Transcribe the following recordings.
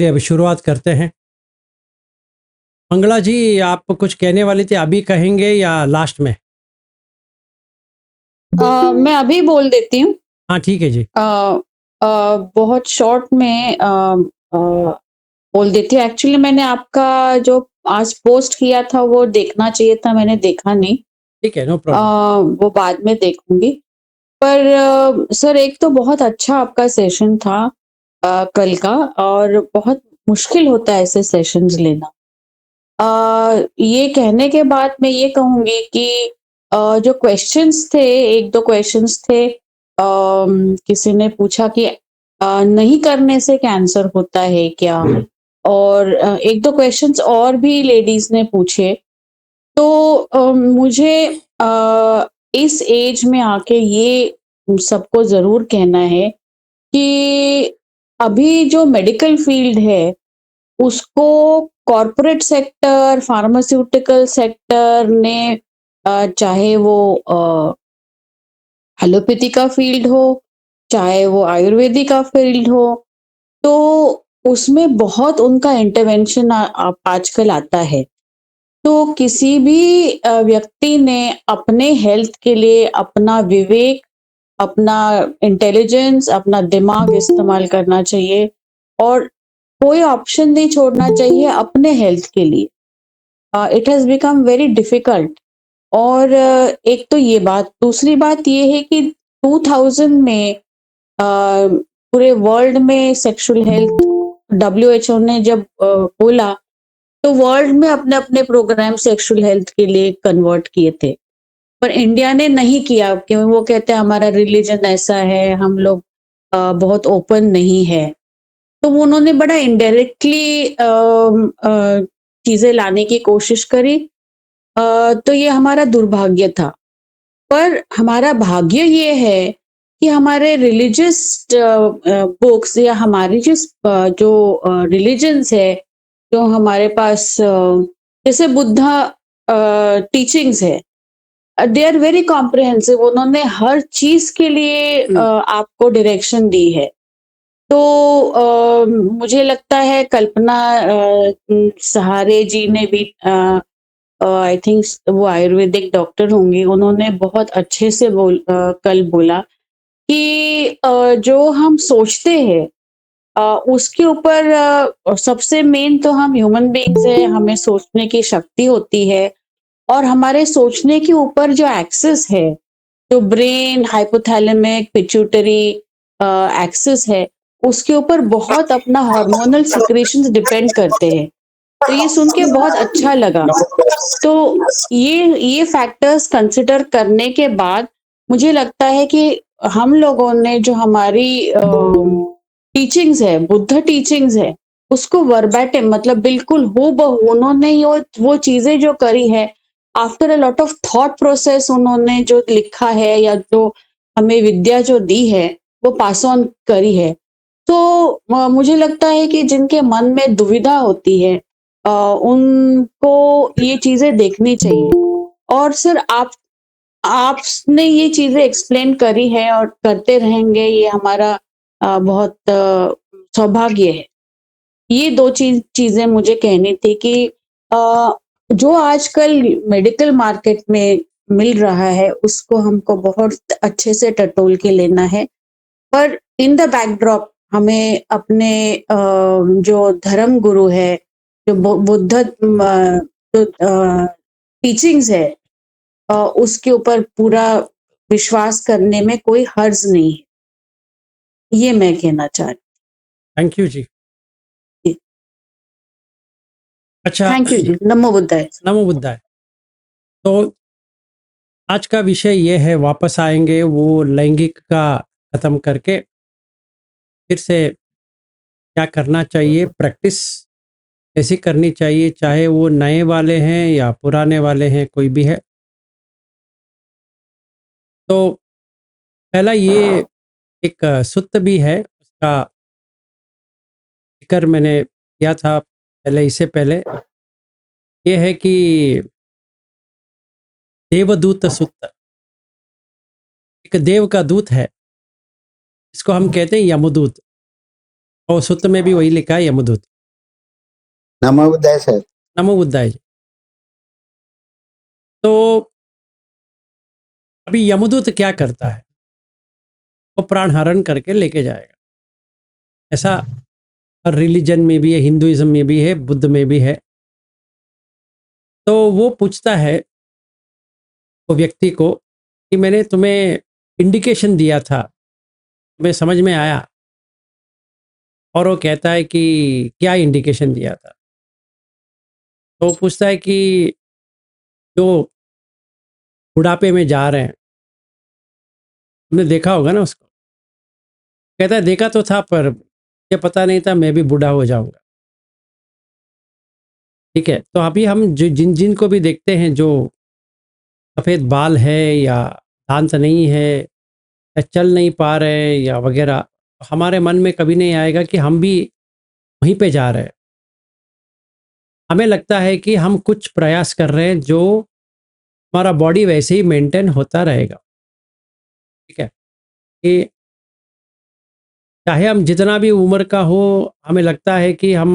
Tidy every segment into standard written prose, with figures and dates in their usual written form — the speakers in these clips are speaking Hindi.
चलिए अभी शुरुआत करते हैं। मंगला जी, आप कुछ कहने वाली थी, अभी कहेंगे या लास्ट में? मैं अभी बोल देती हूँ। हाँ, ठीक है जी। अ बहुत शॉर्ट में बोल देती हूँ। एक्चुअली मैंने आपका जो आज पोस्ट किया था वो देखना चाहिए था, मैंने देखा नहीं। ठीक है, नो अ, प्रॉब्लम। वो बाद में देखूँगी। पर सर एक तो बहुत अच्छा आपका सेशन था कल का, और बहुत मुश्किल होता है ऐसे सेशंस लेना। ये कहने के बाद मैं ये कहूँगी कि जो क्वेश्चंस थे, 1-2 क्वेश्चंस थे, किसी ने पूछा कि नहीं करने से कैंसर होता है क्या? और 1-2 क्वेश्चंस और भी लेडीज़ ने पूछे। तो मुझे इस एज में आके ये सबको ज़रूर कहना है कि अभी जो मेडिकल फील्ड है उसको कॉर्पोरेट सेक्टर, फार्मास्यूटिकल सेक्टर ने चाहे वो एलोपैथी का फील्ड हो, चाहे वो आयुर्वेदिक का फील्ड हो, तो उसमें बहुत उनका इंटरवेंशन आजकल आता है। तो किसी भी व्यक्ति ने अपने हेल्थ के लिए अपना विवेक, अपना इंटेलिजेंस, अपना दिमाग इस्तेमाल करना चाहिए, और कोई ऑप्शन नहीं छोड़ना चाहिए अपने हेल्थ के लिए। It has become very difficult. और एक तो ये बात, दूसरी बात ये है कि 2000 में पूरे वर्ल्ड में सेक्सुअल हेल्थ, डब्ल्यूएचओ ने जब बोला, तो वर्ल्ड में अपने-अपने प्रोग्राम सेक्सुअल हेल्थ के लिए कन्वर्ट किए थे। पर इंडिया ने नहीं किया, क्यों? वो कहते हैं हमारा रिलीजन ऐसा है, हम लोग बहुत ओपन नहीं है। तो वो उन्होंने बड़ा इनडायरेक्टली चीज़ें लाने की कोशिश करी। तो ये हमारा दुर्भाग्य था। पर हमारा भाग्य ये है कि हमारे रिलीजियस बुक्स, या हमारी जो रिलीजन्स है, जो हमारे पास जैसे बुद्धा टीचिंग्स है, दे आर वेरी कॉम्प्रिहेंसिव। उन्होंने हर चीज़ के लिए आपको डायरेक्शन दी है। तो मुझे लगता है कल्पना सहारे जी ने भी, आई थिंक वो आयुर्वेदिक डॉक्टर होंगी, उन्होंने बहुत अच्छे से कल बोला कि जो हम सोचते हैं उसके ऊपर, सबसे मेन तो हम ह्यूमन बीइंग्स हैं, हमें सोचने की शक्ति होती है, और हमारे सोचने के ऊपर जो एक्सेस है, जो ब्रेन, हाइपोथैलेमिक, पिट्यूटरी एक्सेस है, उसके ऊपर बहुत अपना हार्मोनल सिक्रेशंस डिपेंड करते हैं। तो ये सुन के बहुत अच्छा लगा। तो ये फैक्टर्स कंसिडर करने के बाद मुझे लगता है कि हम लोगों ने जो हमारी टीचिंग्स है, बुद्ध टीचिंग्स है, उसको वर्बैटिम, मतलब बिल्कुल हूबहू उन्होंने वो चीज़ें जो करी है, after a lot of thought process, उन्होंने जो लिखा है या जो हमें विद्या जो दी है, वो पास ऑन करी है। तो मुझे लगता है कि जिनके मन में दुविधा होती है, उनको ये चीज़ें देखनी चाहिए। और सर आपने ये चीज़ें एक्सप्लेन करी है और करते रहेंगे, ये हमारा बहुत सौभाग्य है। ये 2 चीज़ें मुझे कहनी थी कि जो आजकल मेडिकल मार्केट में मिल रहा है, उसको हमको बहुत अच्छे से टटोल के लेना है। पर इन द बैकड्रॉप हमें अपने जो धर्म गुरु है, जो बुद्ध जो टीचिंग्स है, उसके ऊपर पूरा विश्वास करने में कोई हर्ज नहीं है। ये मैं कहना चाहती थैंक यू जी। थी। अच्छा, थैंक यू जी। नमो बुद्धाय। नमो बुद्धाय। तो आज का विषय ये है, वापस आएँगे वो लैंगिक का ख़त्म करके, फिर से क्या करना चाहिए, प्रैक्टिस कैसी करनी चाहिए, चाहे वो नए वाले हैं या पुराने वाले हैं, कोई भी है। तो पहला ये एक सूत्र भी है, उसका ज़िक्र मैंने किया था पहले, इससे पहले, ये है कि देवदूत सूत्र, एक देव का दूत है, इसको हम कहते हैं यमदूत, और सूत्र में भी वही लिखा है, यमदूत। नमो बुद्धाय सर। नमो बुद्धाय जी। तो अभी यमदूत क्या करता है? वो प्राण हरण करके लेके जाएगा। ऐसा हर रिलीजन में भी है, हिंदुइज्म में भी है, बुद्ध में भी है। तो वो पूछता है वो व्यक्ति को कि मैंने तुम्हें इंडिकेशन दिया था, तुम्हें समझ में आया? और वो कहता है कि क्या इंडिकेशन दिया था? तो वो पूछता है कि जो बुढ़ापे में जा रहे हैं, तुमने देखा होगा ना उसको? कहता है देखा तो था, पर मुझे पता नहीं था मैं भी बूढ़ा हो जाऊंगा। ठीक है, तो अभी हम जो जिन जिन को भी देखते हैं, जो सफ़ेद बाल है या दांत नहीं है या चल नहीं पा रहे या वगैरह, हमारे मन में कभी नहीं आएगा कि हम भी वहीं पे जा रहे हैं। हमें लगता है कि हम कुछ प्रयास कर रहे हैं जो हमारा बॉडी वैसे ही मेंटेन होता रहेगा। ठीक है, कि चाहे हम जितना भी उम्र का हो, हमें लगता है कि हम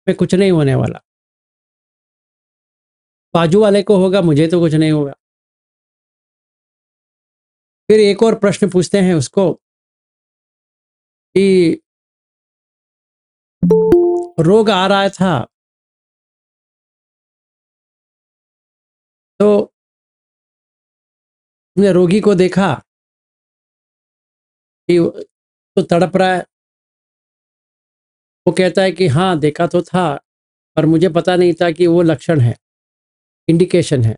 में कुछ नहीं होने वाला। बाजू वाले को होगा, मुझे तो कुछ नहीं होगा। फिर एक और प्रश्न पूछते हैं उसको कि रोग आ रहा था, तो तुमने रोगी को देखा कि तो तड़प रहा है? वो कहता है कि हाँ देखा तो था, पर मुझे पता नहीं था कि वो लक्षण है, इंडिकेशन है।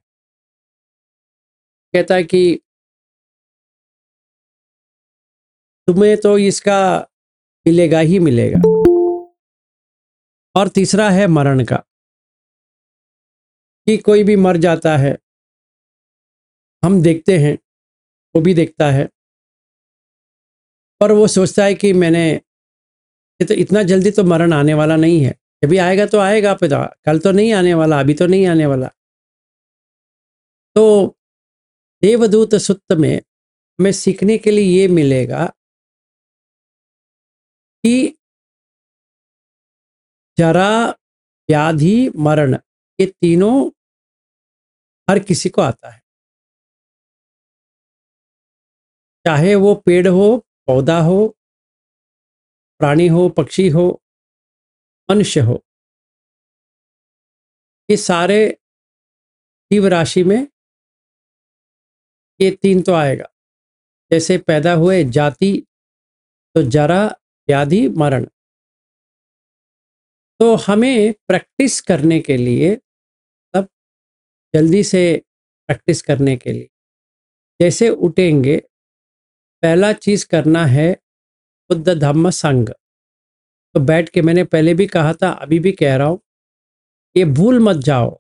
कहता है कि तुम्हें तो इसका मिलेगा ही मिलेगा। और तीसरा है मरण का, कि कोई भी मर जाता है, हम देखते हैं, वो भी देखता है, और वो सोचता है कि मैंने ये तो इतना जल्दी तो मरण आने वाला नहीं है, जब भी आएगा तो आएगा, पिता कल तो नहीं आने वाला, अभी तो नहीं आने वाला। तो देवदूत सुत्त में हमें सीखने के लिए ये मिलेगा कि जरा, व्याधि, मरण, ये तीनों हर किसी को आता है। चाहे वो पेड़ हो, पौधा हो, प्राणी हो, पक्षी हो, मनुष्य हो, ये सारे जीव राशि में ये तीन तो आएगा। जैसे पैदा हुए जाति, तो जरा, व्याधि, मरण। तो हमें प्रैक्टिस करने के लिए, तब जल्दी से प्रैक्टिस करने के लिए, जैसे उठेंगे पहला चीज करना है बुद्ध धम्म संग। तो बैठ के, मैंने पहले भी कहा था, अभी भी कह रहा हूं, ये भूल मत जाओ,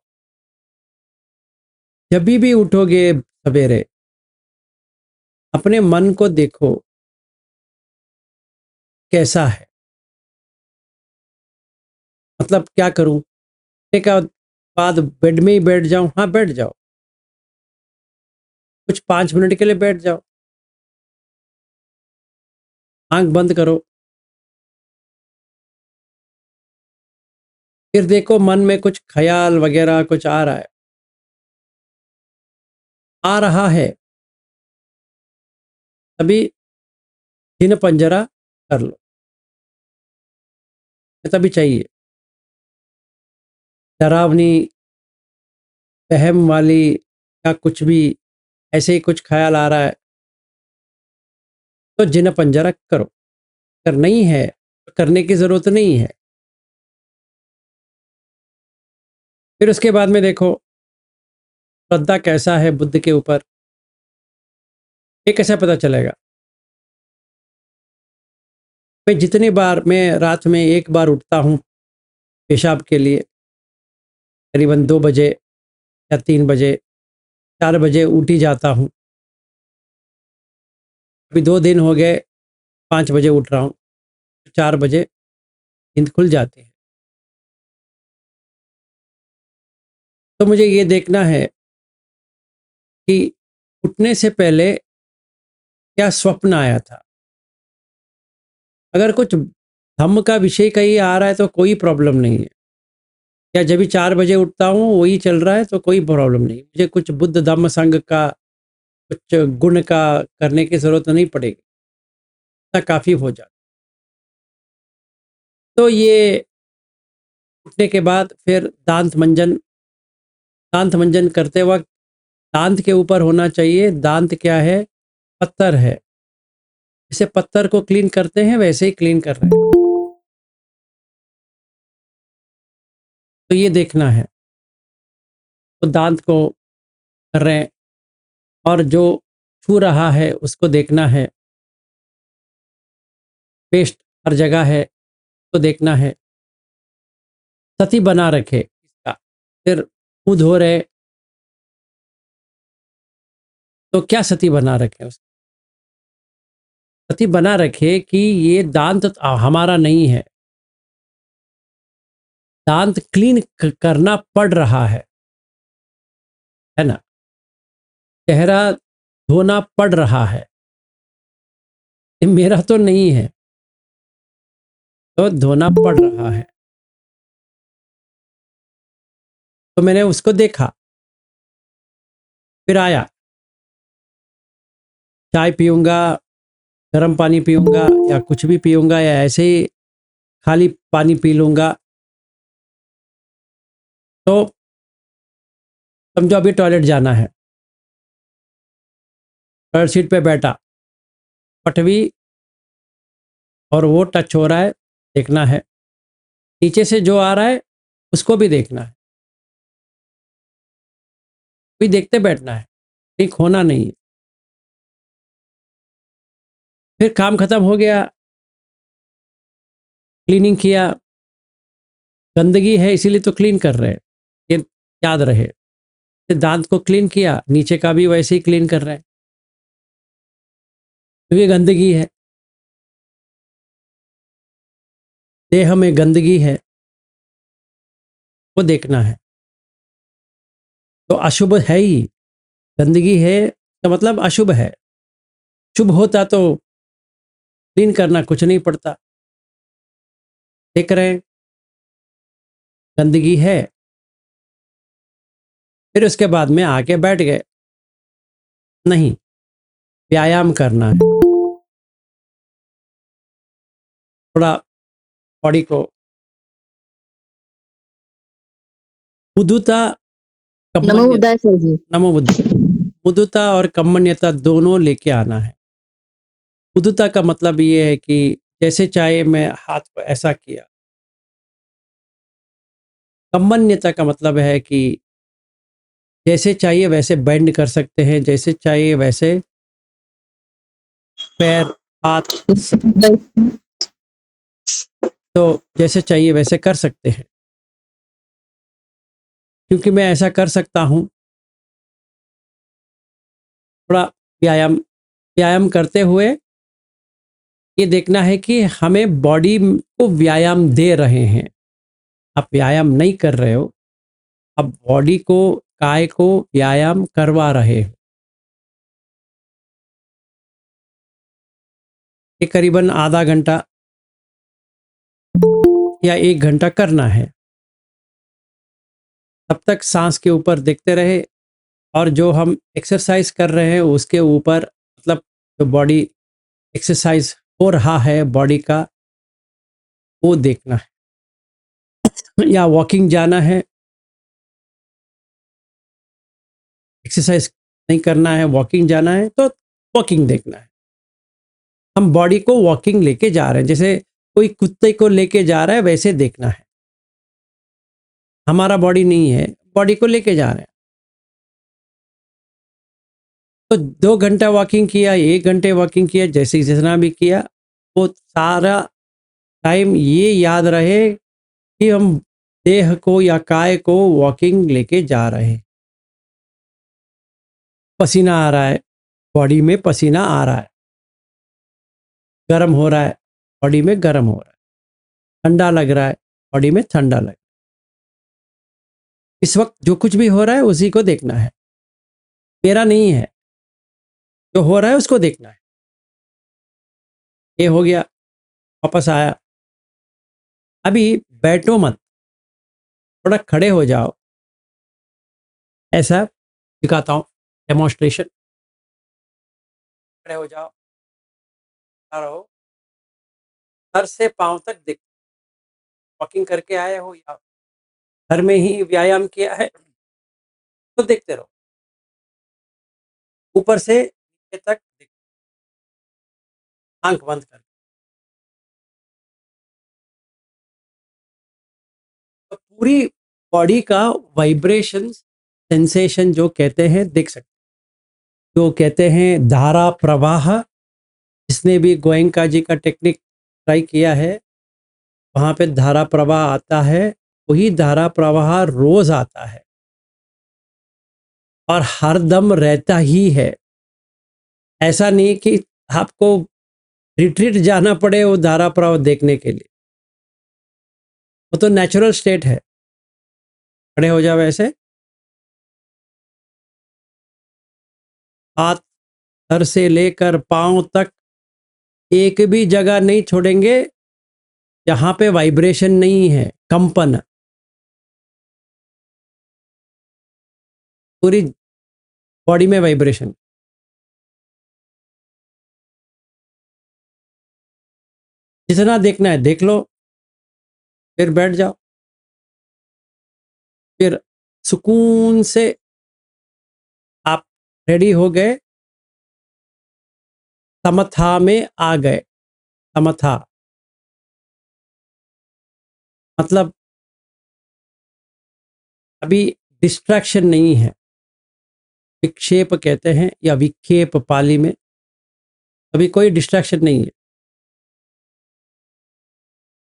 जब भी उठोगे सवेरे, अपने मन को देखो कैसा है। मतलब क्या करूं? एक बाद बेड में ही बैठ जाऊं? हाँ बैठ जाओ, कुछ 5 मिनट के लिए बैठ जाओ, आंख बंद करो, फिर देखो मन में कुछ ख्याल वगैरह कुछ आ रहा है, आ रहा है, तभी जिन पंजरा कर लो, तभी चाहिए। डरावनी, वहम वाली, या कुछ भी ऐसे ही कुछ ख्याल आ रहा है, तो जिन पंजरा करो। अगर नहीं है तो करने की जरूरत नहीं है। फिर उसके बाद में देखो श्रद्धा कैसा है बुद्ध के ऊपर, ये कैसे पता चलेगा? मैं रात में एक बार उठता हूँ पेशाब के लिए, करीबन 2 बजे या 3 बजे, 4 बजे उठ ही जाता हूँ। अभी 2 दिन हो गए 5 बजे उठ रहा हूँ, 4 बजे नींद खुल जाती है। तो मुझे ये देखना है कि उठने से पहले क्या स्वप्न आया था। अगर कुछ धम्म का विषय कहीं आ रहा है तो कोई प्रॉब्लम नहीं है, या जब भी 4 बजे उठता हूँ वही चल रहा है तो कोई प्रॉब्लम नहीं। मुझे कुछ बुद्ध धम्म संघ का कुछ गुण का करने की ज़रूरत नहीं पड़ेगी, इतना काफ़ी हो जाता। तो ये उठने के बाद फिर दांत मंजन करते वक़्त दांत के ऊपर होना चाहिए। दांत क्या है? पत्थर है। जैसे पत्थर को क्लीन करते हैं वैसे ही क्लीन कर रहे हैं। तो ये देखना है। तो दांत को कर रहे हैं और जो छू रहा है उसको देखना है। पेस्ट हर जगह है तो देखना है। सती बना रखे इसका। फिर मुँह धो रहे तो क्या सती बना रखे उसको? सती बना रखे कि ये दांत हमारा नहीं है। दांत क्लीन करना पड़ रहा है ना? चेहरा धोना पड़ रहा है। ये मेरा तो नहीं है, तो धोना पड़ रहा है। तो मैंने उसको देखा, फिर आया, चाय पीऊँगा, गर्म पानी पीऊँगा या कुछ भी पीऊँगा या ऐसे ही खाली पानी पी लूँगा। तो समझो अभी टॉयलेट जाना है, टॉयलेट सीट पे बैठा, पटवी और वो टच हो रहा है, देखना है। नीचे से जो आ रहा है, उसको भी देखना है। कोई देखते बैठना है, कहीं खोना नहीं है। फिर काम खत्म हो गया, क्लीनिंग किया, गंदगी है इसीलिए तो क्लीन कर रहे हैं, ये याद रहे। फिर दांत को क्लीन किया, नीचे का भी वैसे ही क्लीन कर रहे हैं, क्योंकि गंदगी है, देह में गंदगी है, वो देखना है। तो अशुभ है ही, गंदगी है तो मतलब अशुभ है। शुभ होता तो क्लीन करना कुछ नहीं पड़ता। देख रहे हैं गंदगी है, फिर उसके बाद में आके बैठ गए। नहीं, व्यायाम करना है, थोड़ा बॉडी को बुद्धता नमो कम्मन्य बुद्धाय सर जी। नमो बुद्ध बुद्धता और कम्मन्यता दोनों लेके आना है। बुद्धता का मतलब ये है कि जैसे चाहे मैं हाथ को ऐसा किया। कम्मन्यता का मतलब है कि जैसे चाहिए वैसे बेंड कर सकते हैं, जैसे चाहिए वैसे पैर, हाथ, तो जैसे चाहिए वैसे कर सकते हैं। क्योंकि मैं ऐसा कर सकता हूँ, थोड़ा व्यायाम व्यायाम करते हुए ये देखना है कि हमें बॉडी को व्यायाम दे रहे हैं। आप व्यायाम नहीं कर रहे हो, आप बॉडी को, काय को व्यायाम करवा रहे हो। ये करीबन आधा घंटा या 1 घंटा करना है। तब तक सांस के ऊपर देखते रहे और जो हम एक्सरसाइज कर रहे हैं उसके ऊपर, मतलब जो बॉडी एक्सरसाइज हो रहा है बॉडी का, वो देखना है। या वॉकिंग जाना है, एक्सरसाइज नहीं करना है, वॉकिंग जाना है तो वॉकिंग देखना है। हम बॉडी को वॉकिंग लेके जा रहे हैं, जैसे कोई कुत्ते को लेके जा रहा है वैसे देखना है। हमारा बॉडी नहीं है, बॉडी को लेके जा रहे हैं। तो 2 घंटा वॉकिंग किया, 1 घंटे वॉकिंग किया, जैसे जितना भी किया, वो सारा टाइम ये याद रहे कि हम देह को या काय को वॉकिंग लेके जा रहे हैं। पसीना आ रहा है, बॉडी में पसीना आ रहा है, गर्म हो रहा है, बॉडी में गर्म हो रहा है, ठंडा लग रहा है, बॉडी में ठंडा लग रहा है। इस वक्त जो कुछ भी हो रहा है उसी को देखना है, मेरा नहीं है। जो हो रहा है उसको देखना है। ये हो गया, वापस आया। अभी बैठो मत, थोड़ा खड़े हो जाओ, ऐसा दिखाता हूँ डेमोन्स्ट्रेशन। खड़े हो जाओ, खड़ा रहो, सर से पाँव तक देख, वॉकिंग करके आए हो या घर में ही व्यायाम किया है तो देखते रहो, ऊपर से नीचे तक देखो, आंख बंद कर। तो पूरी बॉडी का वाइब्रेशन सेंसेशन जो कहते हैं देख सकते, जो कहते हैं धारा प्रवाह। जिसने भी गोयंका जी का टेक्निक ट्राई किया है, वहां पे धारा प्रवाह आता है, वही धारा प्रवाह रोज आता है और हर दम रहता ही है। ऐसा नहीं कि आपको रिट्रीट जाना पड़े वो धारा प्रवाह देखने के लिए, वो तो नेचुरल स्टेट है। खड़े हो जाओ ऐसे, हाथ सर से लेकर पांव तक एक भी जगह नहीं छोड़ेंगे जहां पे वाइब्रेशन नहीं है, कंपन। पूरी बॉडी में वाइब्रेशन। जितना देखना है देख लो, फिर बैठ जाओ, फिर सुकून से आप रेडी हो गए, समथा में आ गए। समथा मतलब अभी डिस्ट्रैक्शन नहीं है, विक्षेप कहते हैं या विक्षेप पाली में, अभी कोई डिस्ट्रैक्शन नहीं है।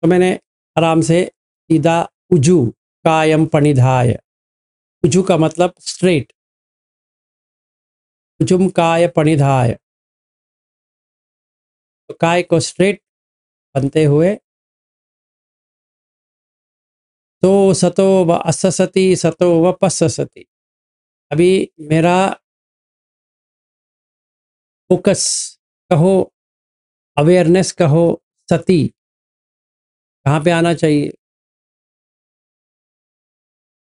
तो मैंने आराम से सीधा उजू कायम पणिधाय, उजू का मतलब स्ट्रेट, उजुम काय पणिधाय, तो काय को स्ट्रेट बनते हुए, तो सतो व अससति सतो व पससति। अभी मेरा फोकस कहो, अवेयरनेस कहो, सती कहाँ पे आना चाहिए?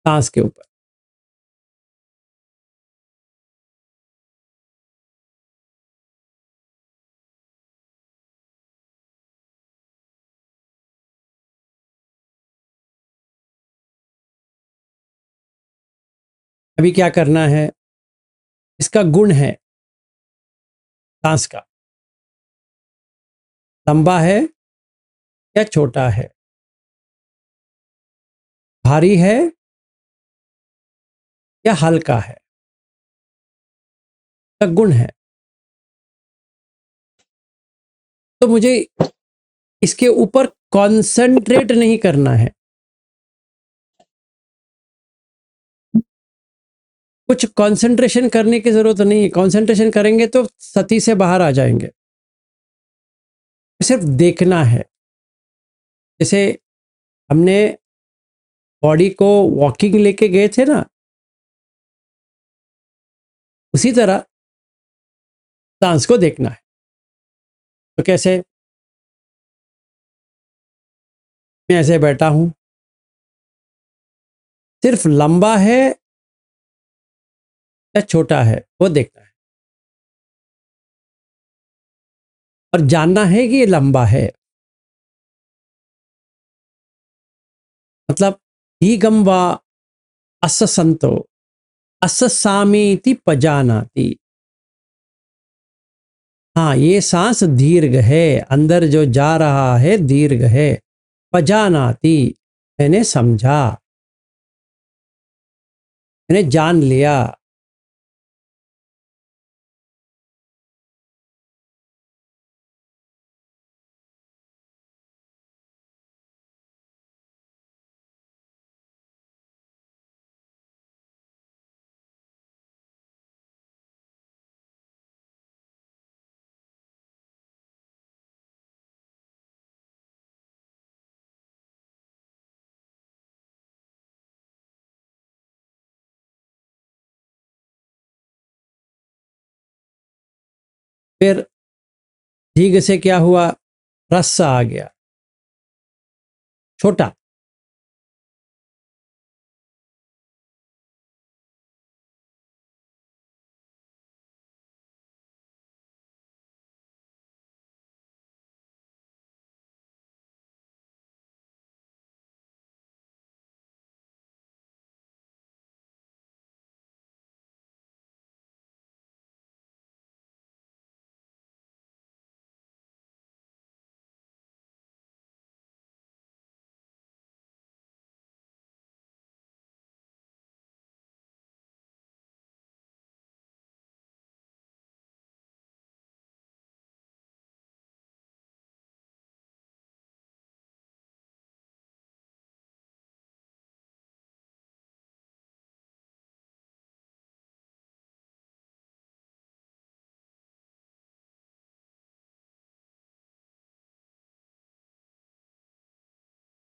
सांस के ऊपर। अभी क्या करना है, इसका गुण है सांस का, लंबा है या छोटा है, भारी है या हल्का है, का गुण है। तो मुझे इसके ऊपर कंसंट्रेट नहीं करना है, कुछ कंसंट्रेशन करने की जरूरत नहीं है। कंसंट्रेशन करेंगे तो सती से बाहर आ जाएंगे। सिर्फ देखना है। जैसे हमने बॉडी को वॉकिंग लेके गए थे ना, उसी तरह सांस को देखना है। तो कैसे? मैं ऐसे बैठा हूं, सिर्फ लंबा है या छोटा है वो देखना है, और जानना है कि ये लंबा है। मतलब ही गम वा अस संतो अस सामीति पजानाति। हाँ, ये सांस दीर्घ है, अंदर जो जा रहा है दीर्घ है। पजानाति मैंने समझा, मैंने जान लिया। फिर दीर्घ से क्या हुआ, रस आ गया, छोटा।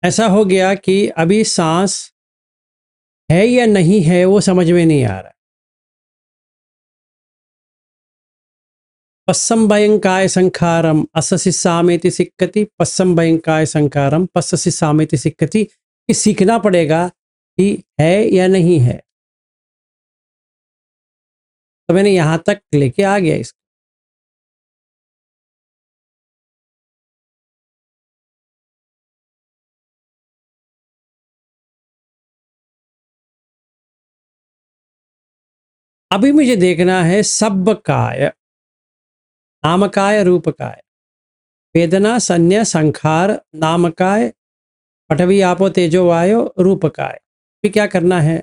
ऐसा हो गया कि अभी सांस है या नहीं है वो समझ में नहीं आ रहा है। पस्सम भयंकाय संखारम अससि सामेति सिक्कति, पस्सम भयंकाय संखारम पस्ससि सामेति सिक्कति। कि सीखना पड़ेगा कि है या नहीं है। तो मैंने यहां तक लेके आ गया इसको। अभी मुझे देखना है सबकाय, नामकाय, रूपकाय, वेदना संज्ञा संखार, नामकाय, पठवी आपो तेजो वायो, रूपकाय। फिर क्या करना है?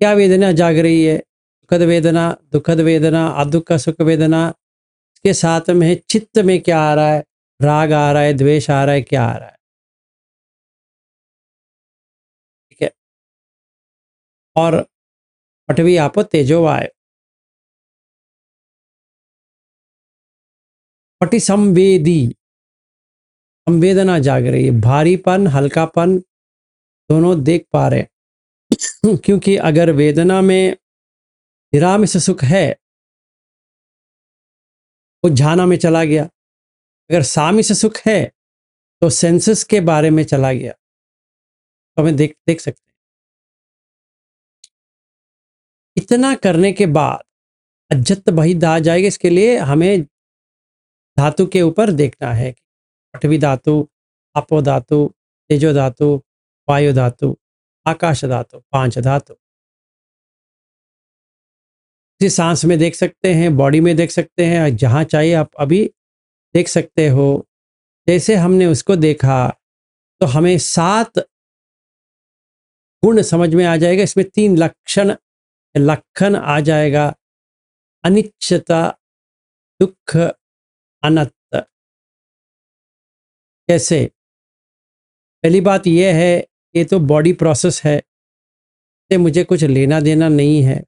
क्या वेदना जाग रही है? सुखद वेदना, दुखद वेदना, अदुख सुख वेदना। इसके साथ में चित्त में क्या आ रहा है? राग आ रहा है, द्वेष आ रहा है, क्या आ रहा है? ठीक है। और पठवी आपो तेजो वायो, पटि संवेदी, संवेदना जाग रही है, भारीपन हल्कापन दोनों देख पा रहे हैं। क्योंकि अगर वेदना में निरामिष सुख है, वो झाना में चला गया। अगर सामिष सुख है तो सेंसेस के बारे में चला गया। तो हमें देख देख सकते हैं। इतना करने के बाद अज्जत बही आ जाएगी। इसके लिए हमें धातु के ऊपर देखना है। पठवी धातु, आपो धातु, तेजो धातु, वायु धातु, आकाश धातु, 5 धातु। इसी सांस में देख सकते हैं, बॉडी में देख सकते हैं, जहां चाहिए आप अभी देख सकते हो। जैसे हमने उसको देखा तो हमें 7 गुण समझ में आ जाएगा। इसमें 3 लक्षण आ जाएगा। अनिश्चता, दुख, अनंत। कैसे? पहली बात यह है, ये तो बॉडी प्रोसेस है, से मुझे कुछ लेना देना नहीं है।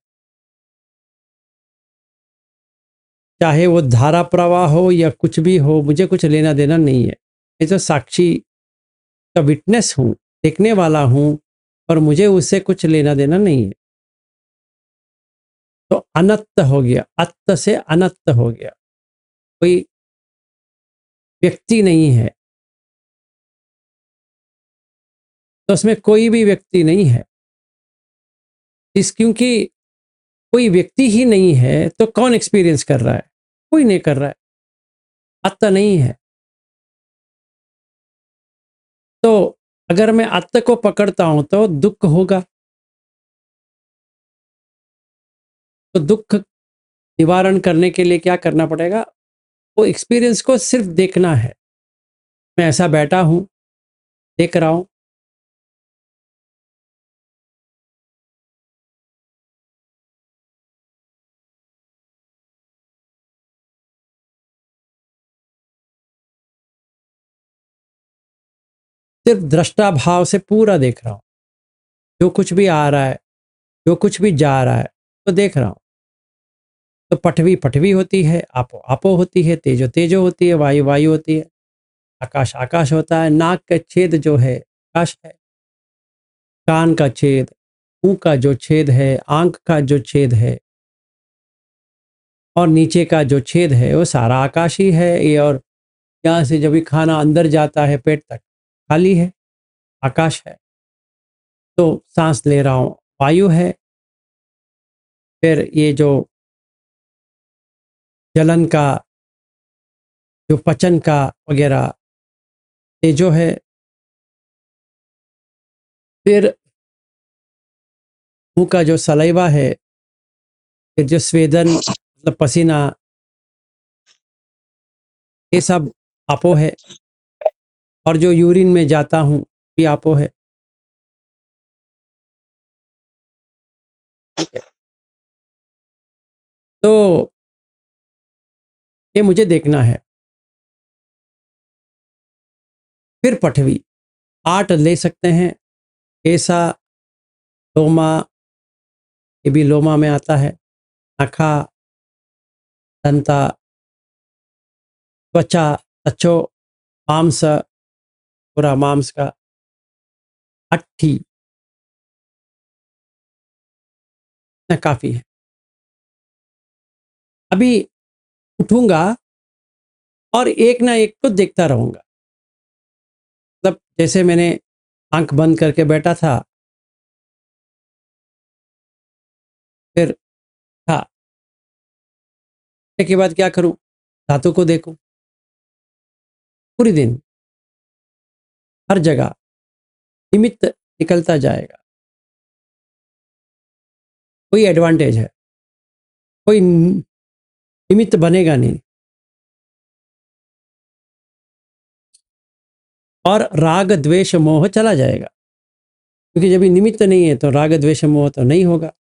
चाहे वो धारा प्रवाह हो या कुछ भी हो, मुझे कुछ लेना देना नहीं है। मैं तो साक्षी का विटनेस हूँ, देखने वाला हूँ, और मुझे उससे कुछ लेना देना नहीं है। तो अनंत हो गया, अत्त से अनंत हो गया। कोई व्यक्ति नहीं है, तो उसमें कोई भी व्यक्ति नहीं है। क्योंकि कोई व्यक्ति ही नहीं है तो कौन एक्सपीरियंस कर रहा है? कोई नहीं कर रहा है। अत्त नहीं है। तो अगर मैं अत्त को पकड़ता हूं तो दुख होगा। तो दुख निवारण करने के लिए क्या करना पड़ेगा? वो एक्सपीरियंस को सिर्फ देखना है। मैं ऐसा बैठा हूं, देख रहा हूं, सिर्फ दृष्टा भाव से पूरा देख रहा हूं। जो कुछ भी आ रहा है, जो कुछ भी जा रहा है, तो देख रहा हूं। तो पठवी पठवी होती है, आपो आपो होती है, तेजो तेजो होती है, वायु वायु होती है, आकाश आकाश होता है। नाक का छेद जो है आकाश है। कान का छेद, मुंह का जो छेद है, आंख का जो छेद है, और नीचे का जो छेद है वो सारा आकाश ही है। ये और यहाँ से जब भी खाना अंदर जाता है पेट तक, खाली है, आकाश है। तो सांस ले रहा हूँ, वायु है। फिर ये जो जलन का, जो पचन का वगैरह, तेजो है। फिर मुंह का जो सलाइवा है, फिर जो स्वेदन मतलब पसीना, ये सब आपो है। और जो यूरिन में जाता हूँ भी आपो है। ठीक है। तो ये मुझे देखना है। फिर पठवी 8 ले सकते हैं। ऐसा लोमा, ये भी लोमा में आता है। नखा, दंता, त्वचा, तचो, मांस, पूरा मांस का अट्ठी इतना काफ़ी है। अभी उठूँगा और एक ना एक को देखता रहूँगा। मतलब जैसे मैंने आँख बंद करके बैठा था, फिर था, के बाद क्या करूँ? धातु को देखूँ, पूरे दिन, हर जगह निमित्त निकलता जाएगा। कोई एडवांटेज है, कोई निमित्त बनेगा नहीं। और राग, द्वेष, मोह चला जाएगा। क्योंकि जब ये निमित्त नहीं है तो राग, द्वेष, मोह तो नहीं होगा।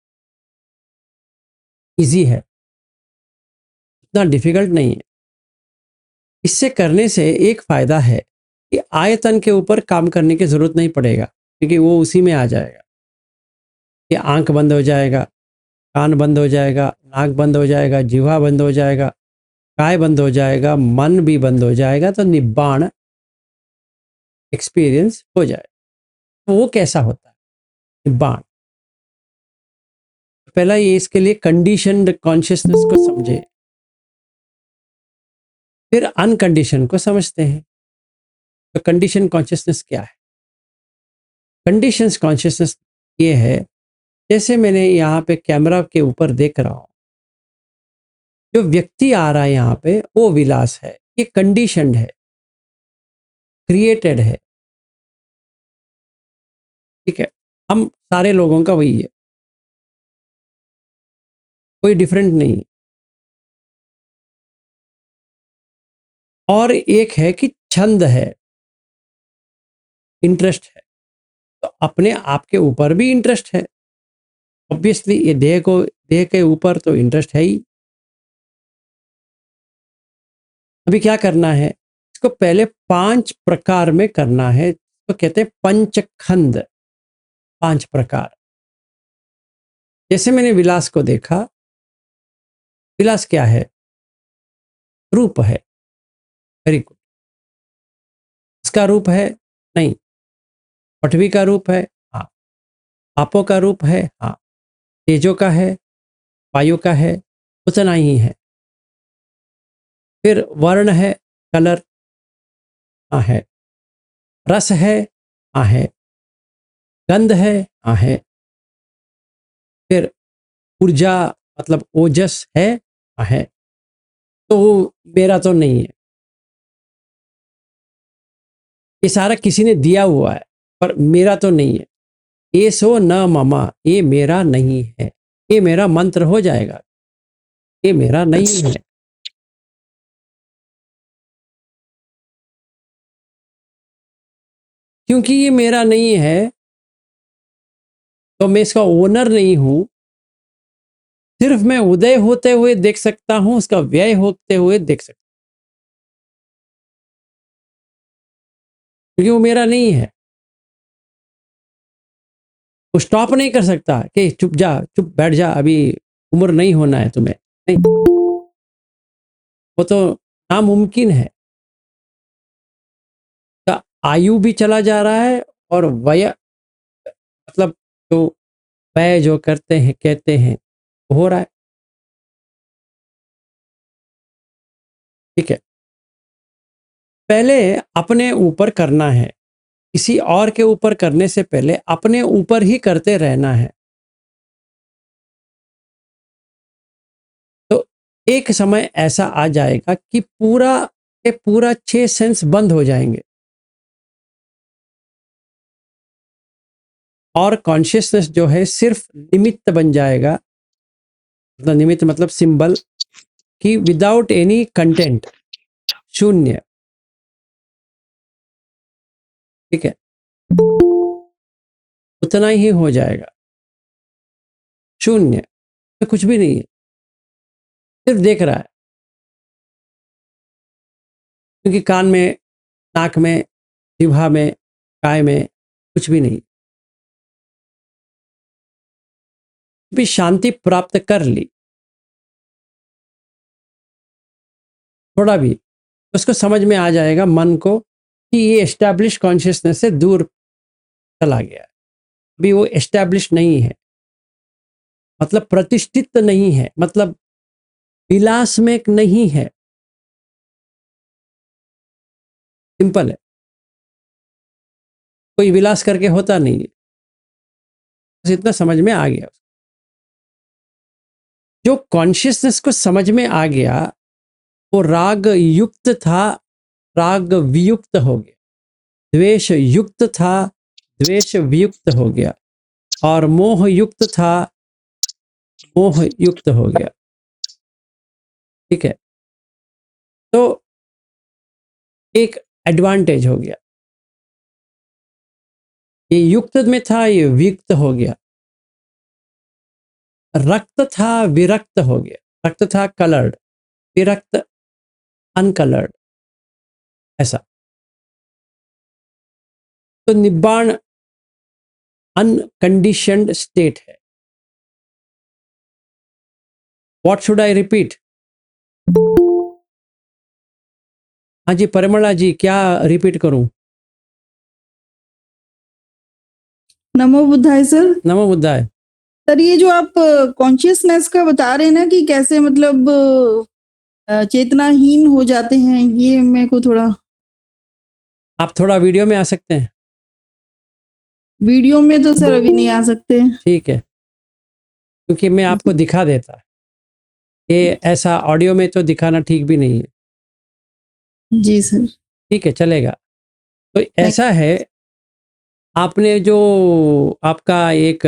ईज़ी है, इतना डिफ़िकल्ट नहीं है। इससे करने से एक फ़ायदा है कि आयतन के ऊपर काम करने की ज़रूरत नहीं पड़ेगा, क्योंकि वो उसी में आ जाएगा। कि आँख बंद हो जाएगा, कान बंद हो जाएगा, नाक बंद हो जाएगा, जिह्वा बंद हो जाएगा, काय बंद हो जाएगा, मन भी बंद हो जाएगा, तो निब्बाण एक्सपीरियंस हो जाएगा। तो वो कैसा होता है निब्बाण? पहला ये इसके लिए कंडीशन्ड कॉन्शियसनेस को समझे, फिर अनकंडीशन को समझते हैं। तो कंडीशन कॉन्शियसनेस क्या है? कंडीशंस कॉन्शियसनेस ये है, जैसे मैंने यहाँ पे कैमरा के ऊपर देख रहा हूँ, जो व्यक्ति आ रहा है यहाँ पे वो विलास है, ये कंडीशनड है, क्रिएटेड है। ठीक है, हम सारे लोगों का वही है, कोई डिफरेंट नहीं है। और एक है कि छंद है, इंटरेस्ट है। तो अपने आप के ऊपर भी इंटरेस्ट है, ऑब्वियसली ये देह के ऊपर तो इंटरेस्ट है ही। अभी क्या करना है, इसको पहले 5 प्रकार में करना है, तो कहते हैं पंचखंड, 5 प्रकार। जैसे मैंने विलास को देखा, विलास क्या है? रूप है। Very good. इसका रूप है? नहीं। पृथ्वी का रूप है? हाँ। आपो का रूप है? हाँ। तेजो का है, वायु का है, उतना ही है। फिर वर्ण है, कलर, हाँ है। रस है, हाँ है। गंध है, हाँ है। फिर ऊर्जा मतलब ओजस है, हाँ है। तो वो मेरा तो नहीं है, ये सारा किसी ने दिया हुआ है, पर मेरा तो नहीं है। ये सो न ममा, ये मेरा नहीं है। ये मेरा मंत्र हो जाएगा, ये मेरा नहीं है। क्योंकि ये मेरा नहीं है, तो मैं इसका ओनर नहीं हूं। सिर्फ मैं उदय होते हुए देख सकता हूं, उसका व्यय होते हुए देख सकता हूं, क्योंकि वो मेरा नहीं है। वो स्टॉप नहीं कर सकता कि चुप जा, चुप बैठ जा, अभी उम्र नहीं होना है तुम्हें, नहीं। वो तो नामुमकिन है। का आयु भी चला जा रहा है, और वय मतलब जो व्यय जो करते हैं कहते हैं वो हो रहा है। ठीक है, पहले अपने ऊपर करना है, किसी और के ऊपर करने से पहले अपने ऊपर ही करते रहना है। तो एक समय ऐसा आ जाएगा कि पूरा के पूरा 6 सेंस बंद हो जाएंगे, और कॉन्शियसनेस जो है सिर्फ निमित्त बन जाएगा। मतलब निमित्त मतलब सिंबल, कि विदाउट एनी कंटेंट, शून्य। ठीक है, उतना ही हो जाएगा, शून्य, तो कुछ भी नहीं है, सिर्फ देख रहा है। क्योंकि कान में, नाक में, जिह्वा में, काय में कुछ भी नहीं। भी शांति प्राप्त कर ली थोड़ा भी, तो उसको समझ में आ जाएगा मन को कि ये एस्टैब्लिश कॉन्शियसनेस से दूर चला गया है, अभी वो एस्टैब्लिश नहीं है, मतलब प्रतिष्ठित नहीं है, मतलब विलास में नहीं है। सिंपल है, कोई विलास करके होता नहीं है। बस इतना समझ में आ गया। जो कॉन्शियसनेस को समझ में आ गया वो राग युक्त था, राग वियुक्त हो गया। द्वेष युक्त था, द्वेष वियुक्त हो गया। और मोह युक्त था, मोह युक्त हो गया। ठीक है, तो एक एडवांटेज हो गया। ये युक्त में था, ये वियुक्त हो गया। रक्त था, विरक्त हो गया। रक्त था कलर्ड, विरक्त अनकलर्ड, ऐसा। तो निब्बाण अनकंडीशनड स्टेट है। What should I repeat? हाँ जी परिमला जी, क्या रिपीट करूं? नमो बुद्धाय सर। नमो बुद्धाय। सर ये जो आप कॉन्शियसनेस का बता रहे हैं ना कि कैसे मतलब चेतनाहीन हो जाते हैं, ये मेरे को थोड़ा आप थोड़ा वीडियो में आ सकते हैं? वीडियो में तो सर अभी नहीं आ सकते। ठीक है, क्योंकि मैं आपको दिखा देता। ये ऐसा ऑडियो में तो दिखाना ठीक भी नहीं है। जी सर। ठीक है, चलेगा। तो ऐसा है, आपने जो आपका एक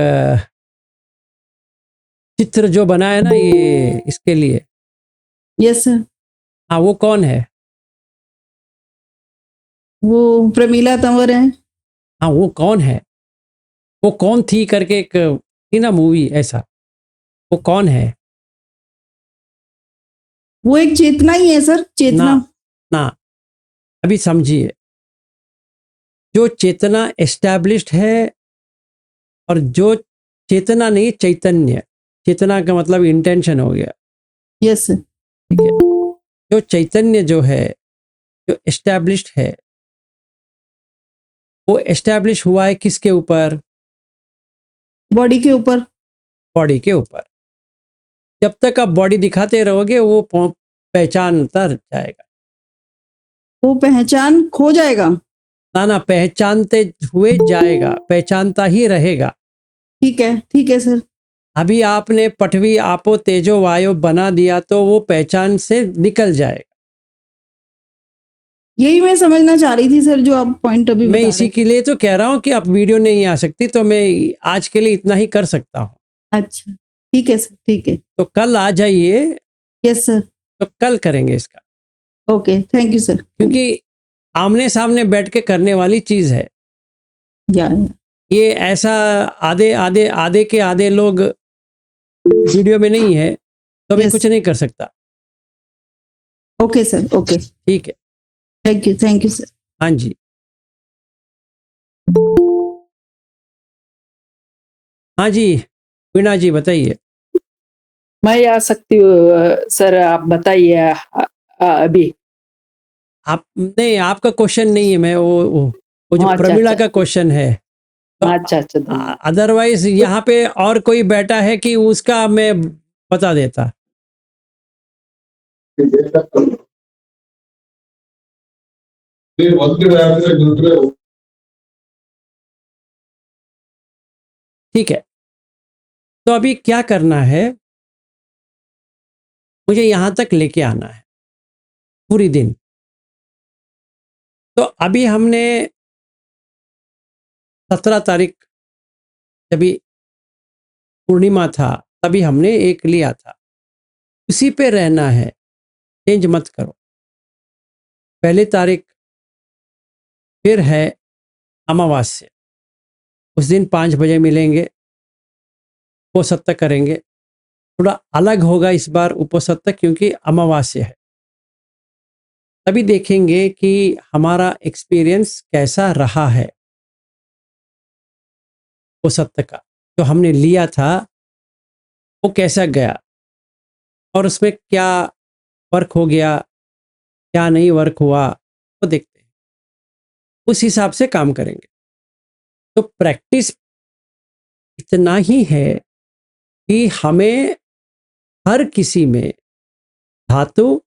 चित्र जो बनाया ना ये इसके लिए, यस सर। हाँ वो कौन है? वो प्रमीला तंवर है। हाँ वो कौन है? वो कौन थी करके एक थी ना मूवी, ऐसा वो कौन है? वो एक चेतना ही है सर, ना चेतना। ना, अभी समझिए। जो चेतना एस्टैब्लिश्ड है और जो चेतना नहीं, चैतन्य। चेतना का मतलब इंटेंशन हो गया। Yes sir. ठीक है, जो चैतन्य जो है, जो एस्टैब्लिश्ड है, वो एस्टैब्लिश हुआ है किसके ऊपर? बॉडी के ऊपर। बॉडी के ऊपर। जब तक आप बॉडी दिखाते रहोगे वो पहचानता जाएगा। वो पहचान खो जाएगा। ना ना, पहचानते हुए जाएगा, पहचानता ही रहेगा। ठीक है सर। अभी आपने पठवी आपो तेजो वायु बना दिया तो वो पहचान से निकल जाएगा। यही मैं समझना चाह रही थी सर, जो आप पॉइंट अभी मैं बता इसी रहे के लिए तो कह रहा हूँ कि आप वीडियो नहीं आ सकती, तो मैं आज के लिए इतना ही कर सकता हूँ। हैं। अच्छा ठीक है सर, ठीक है। तो कल आ जाइए, यस सर। तो कल करेंगे इसका। Okay, thank you sir. क्योंकि आमने सामने बैठ के करने वाली चीज है या ये। ऐसा आधे आधे आधे के आधे लोग वीडियो में नहीं है तो मैं Yes. कुछ नहीं कर सकता। Okay sir, okay. ठीक है, थैंक यू सर। हाँ जी। हाँ जी, वीणा जी बताइए। मैं आ सकती हूँ सर, आप बताइए अभी। आप नहीं, आपका क्वेश्चन नहीं है, मैं वो जो अच्छा, प्रमिला अच्छा। का क्वेश्चन है। अच्छा धन्यवाद। अदरवाइज यहाँ पे और कोई बैठा है कि उसका मैं बता देता। ठीक है, तो अभी क्या करना है, मुझे यहाँ तक लेके आना है पूरी दिन। तो अभी हमने 17 तारीख जब पूर्णिमा था तभी हमने एक लिया था, उसी पे रहना है, चेंज मत करो। पहली तारीख फिर है अमावस्या, उस दिन 5 बजे मिलेंगे, उपोसत्य करेंगे। थोड़ा अलग होगा इस बार उपोसत्य, क्योंकि अमावस्या है। तभी देखेंगे कि हमारा एक्सपीरियंस कैसा रहा है उपोसत्य का, जो हमने लिया था वो कैसा गया, और उसमें क्या वर्क हो गया, क्या नहीं वर्क हुआ, वो देखते हैं, उस हिसाब से काम करेंगे। तो प्रैक्टिस इतना ही है कि हमें हर किसी में धातु,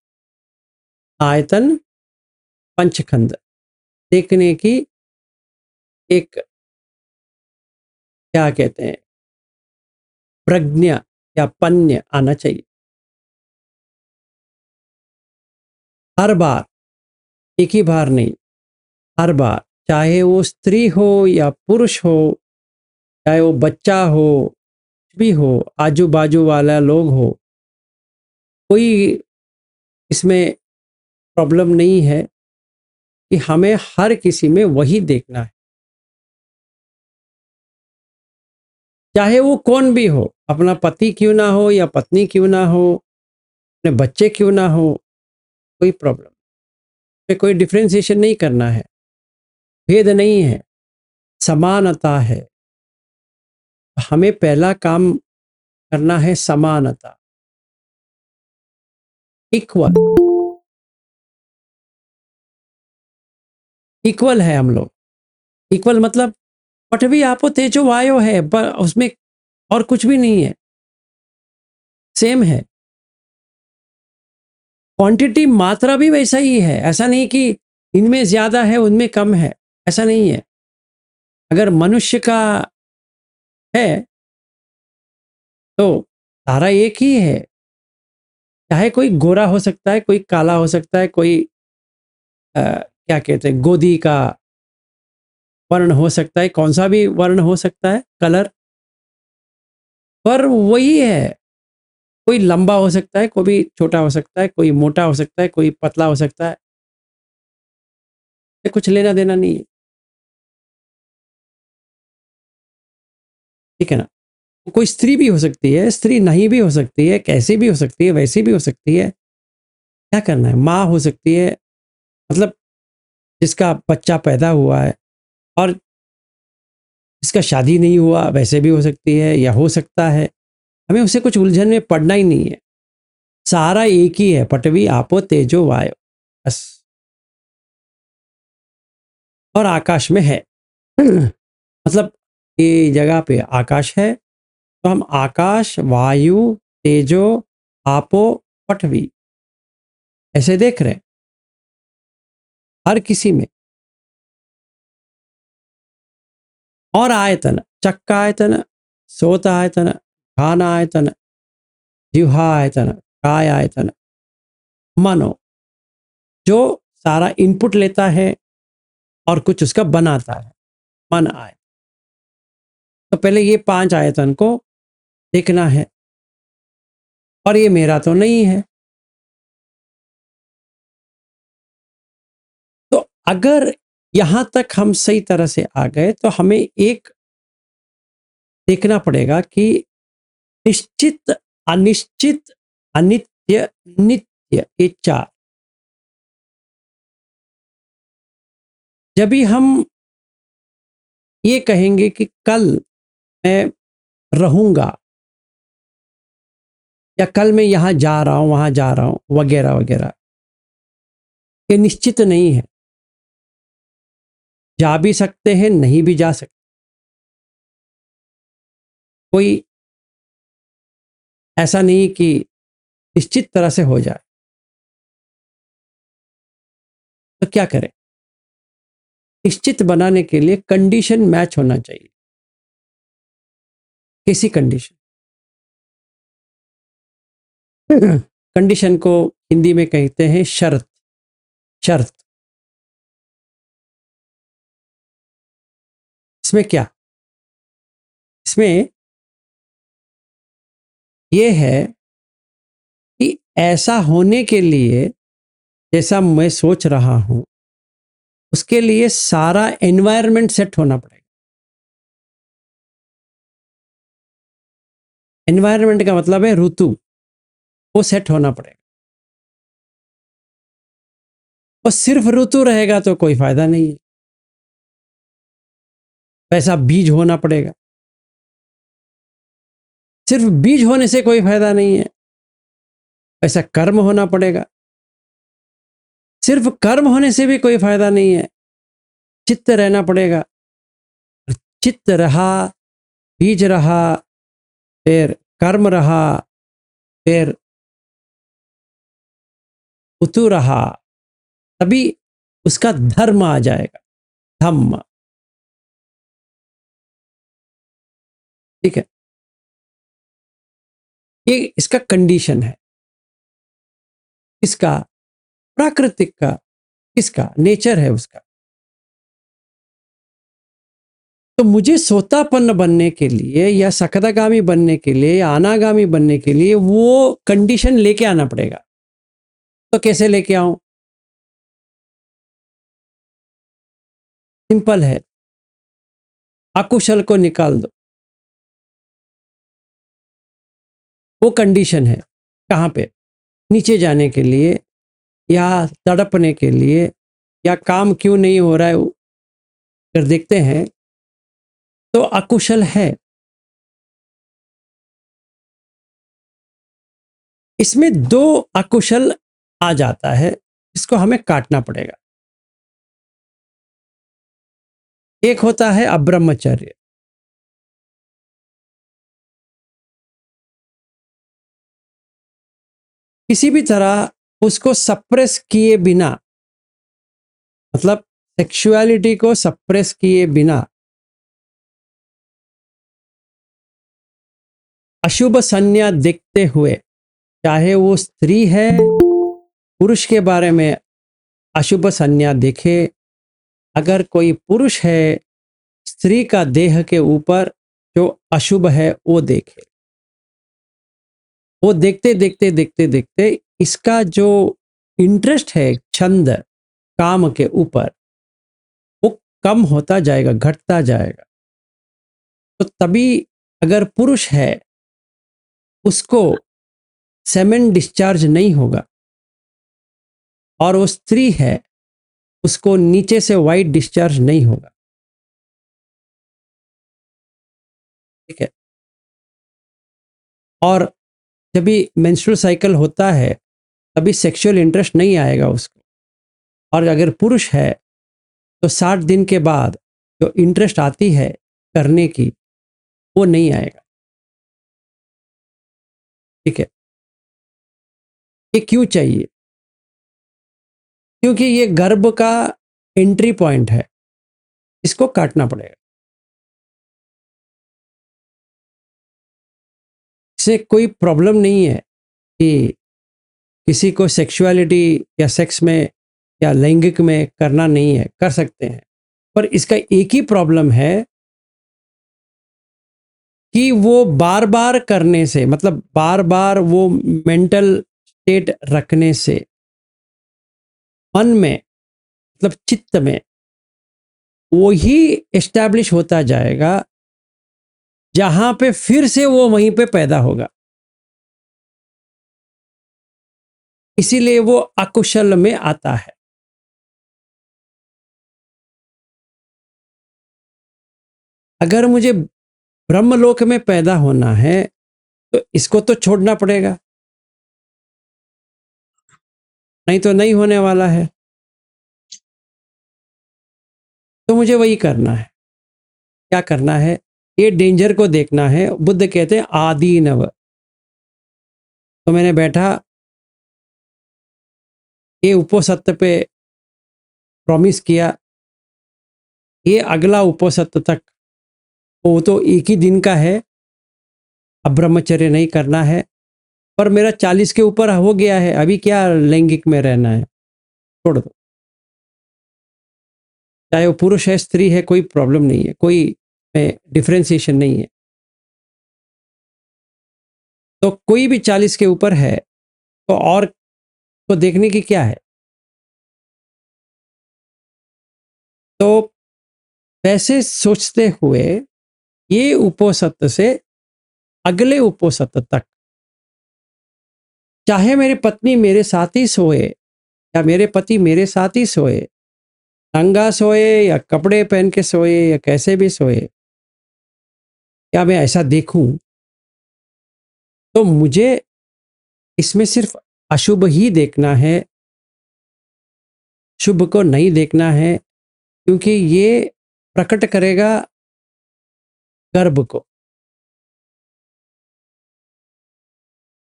आयतन, पंचखंड देखने की एक, क्या कहते हैं, प्रज्ञा या पन्य आना चाहिए। हर बार, एक ही बार नहीं, हर बार, चाहे वो स्त्री हो या पुरुष हो, चाहे वो बच्चा हो, कुछ भी हो, आजू बाजू वाला लोग हो, कोई इसमें प्रॉब्लम नहीं है कि हमें हर किसी में वही देखना है, चाहे वो कौन भी हो, अपना पति क्यों ना हो या पत्नी क्यों ना हो, अपने बच्चे क्यों ना हो, कोई प्रॉब्लम में कोई डिफ्रेंशिएशन नहीं करना है, भेद नहीं है, समानता है। हमें पहला काम करना है समानता, इक्वल, इक्वल है हम लोग। इक्वल मतलब पृथ्वी आपो तेजो वायु है, पर उसमें और कुछ भी नहीं है, सेम है। क्वांटिटी, मात्रा भी वैसा ही है, ऐसा नहीं कि इनमें ज्यादा है उनमें कम है, ऐसा नहीं है। अगर मनुष्य का है तो सारा एक ही है, चाहे कोई गोरा हो सकता है, कोई काला हो सकता है, कोई क्या कहते हैं, गोदी का वर्ण हो सकता है, कौन सा भी वर्ण हो सकता है, कलर, पर वही है। कोई लंबा हो सकता है, कोई भी छोटा हो सकता है, कोई मोटा हो सकता है, कोई पतला हो सकता है, कुछ लेना देना नहीं है, ठीक है ना। कोई स्त्री भी हो सकती है, स्त्री नहीं भी हो सकती है, कैसी भी हो सकती है, वैसी भी हो सकती है, क्या करना है। माँ हो सकती है, मतलब जिसका बच्चा पैदा हुआ है, और जिसका शादी नहीं हुआ वैसे भी हो सकती है, या हो सकता है। हमें उसे कुछ उलझन में पड़ना ही नहीं है, सारा एक ही है, पृथ्वी आपो तेजो वायु, बस। और आकाश में है मतलब ये जगह पे आकाश है, तो हम आकाश, वायु, तेजो, आपो, पृथ्वी ऐसे देख रहे हैं हर किसी में। और आयतन, चक्का आयतन, सोत आयतन, घान आयतन, जिह्वा आयतन, काय आयतन, मनो, जो सारा इनपुट लेता है और कुछ उसका बनाता है, मन आयतन। तो पहले ये 5 आयतन को देखना है, और ये मेरा तो नहीं है। तो अगर यहां तक हम सही तरह से आ गए, तो हमें एक देखना पड़ेगा कि निश्चित, अनिश्चित, अनित्य, नित्य, ये 4। जब भी हम ये कहेंगे कि कल मैं रहूंगा, या कल मैं यहां जा रहा हूं, वहां जा रहा हूं, वगैरह वगैरह, ये निश्चित नहीं है। जा भी सकते हैं, नहीं भी जा सकते। कोई ऐसा नहीं कि निश्चित तरह से हो जाए। तो क्या करें, निश्चित बनाने के लिए कंडीशन मैच होना चाहिए। किसी कंडीशन कंडीशन को हिंदी में कहते हैं शर्त। शर्त, इसमें क्या, इसमें यह है कि ऐसा होने के लिए जैसा मैं सोच रहा हूं, उसके लिए सारा एनवायरनमेंट सेट होना पड़ेगा। एनवायरनमेंट का मतलब है ऋतु, वो सेट होना पड़ेगा। और सिर्फ ऋतु रहेगा तो कोई फायदा नहीं है, वैसा बीज होना पड़ेगा। सिर्फ बीज होने से कोई फायदा नहीं है, ऐसा कर्म होना पड़ेगा। सिर्फ कर्म होने से भी कोई फायदा नहीं है, चित्त रहना पड़ेगा। चित्त रहा, बीज रहा, फिर कर्म रहा, फिर उतु रहा, तभी उसका धर्म आ जाएगा। धम्म, ठीक है, ये इसका कंडीशन है। इसका प्राकृतिक का, इसका नेचर है उसका। तो मुझे सोतापन्न बनने के लिए या सकदागामी बनने के लिए या अनागामी बनने के लिए वो कंडीशन लेके आना पड़ेगा। तो कैसे लेके आऊं? सिंपल है, अकुशल को निकाल दो। वो कंडीशन है कहाँ पे? नीचे जाने के लिए या तड़पने के लिए या काम क्यों नहीं हो रहा है अगर देखते हैं तो अकुशल है। इसमें दो अकुशल आ जाता है, इसको हमें काटना पड़ेगा। एक होता है अब्रह्मचर्य, किसी भी तरह उसको सप्रेस किए बिना, मतलब सेक्सुअलिटी को सप्रेस किए बिना अशुभ संज्ञा देखते हुए, चाहे वो स्त्री है, पुरुष के बारे में अशुभ संज्ञा देखे। अगर कोई पुरुष है, स्त्री का देह के ऊपर जो अशुभ है वो देखे। वो देखते देखते देखते देखते इसका जो इंटरेस्ट है छंद काम के ऊपर, वो कम होता जाएगा, घटता जाएगा। तो तभी अगर पुरुष है उसको सेमेन डिस्चार्ज नहीं होगा, और वो स्त्री है उसको नीचे से वाइट डिस्चार्ज नहीं होगा, ठीक है। और जब भी मेंस्ट्रुअल साइकिल होता है तभी सेक्सुअल इंटरेस्ट नहीं आएगा उसको। और अगर पुरुष है तो 60 दिन के बाद जो इंटरेस्ट आती है करने की, वो नहीं आएगा, ठीक है। ये क्यों चाहिए? क्योंकि ये गर्भ का एंट्री पॉइंट है, इसको काटना पड़ेगा। इससे कोई प्रॉब्लम नहीं है कि किसी को सेक्सुअलिटी या सेक्स में या लैंगिक में करना नहीं है, कर सकते हैं। पर इसका एक ही प्रॉब्लम है कि वो बार बार करने से, मतलब बार बार वो मेंटल स्टेट रखने से मन में, मतलब चित्त में वो ही एस्टैब्लिश होता जाएगा जहां पे फिर से वो वहीं पे पैदा होगा। इसीलिए वो अकुशल में आता है। अगर मुझे ब्रह्मलोक में पैदा होना है तो इसको तो छोड़ना पड़ेगा, नहीं तो नहीं होने वाला है। तो मुझे वही करना है। क्या करना है? ये डेंजर को देखना है। बुद्ध कहते हैं आदीनव। तो मैंने बैठा, ये उपोसत्य पे प्रॉमिस किया, ये अगला उपोसत्य तक वो तो एक ही दिन का है, अब ब्रह्मचर्य नहीं करना है। पर मेरा 40 के ऊपर हो गया है, अभी क्या लैंगिक में रहना है, छोड़ दो। चाहे वो पुरुष है स्त्री है, कोई प्रॉब्लम नहीं है, कोई डिफरेंशिएशन नहीं है। तो कोई भी 40 के ऊपर है तो और तो देखने की क्या है। तो वैसे सोचते हुए ये उपोसत्य से अगले उपोसत्य तक, चाहे मेरी पत्नी मेरे साथ ही सोए या मेरे पति मेरे साथ ही सोए, नंगा सोए या कपड़े पहन के सोए या कैसे भी सोए, क्या मैं ऐसा देखूं तो मुझे इसमें सिर्फ अशुभ ही देखना है, शुभ को नहीं देखना है। क्योंकि ये प्रकट करेगा गर्भ को।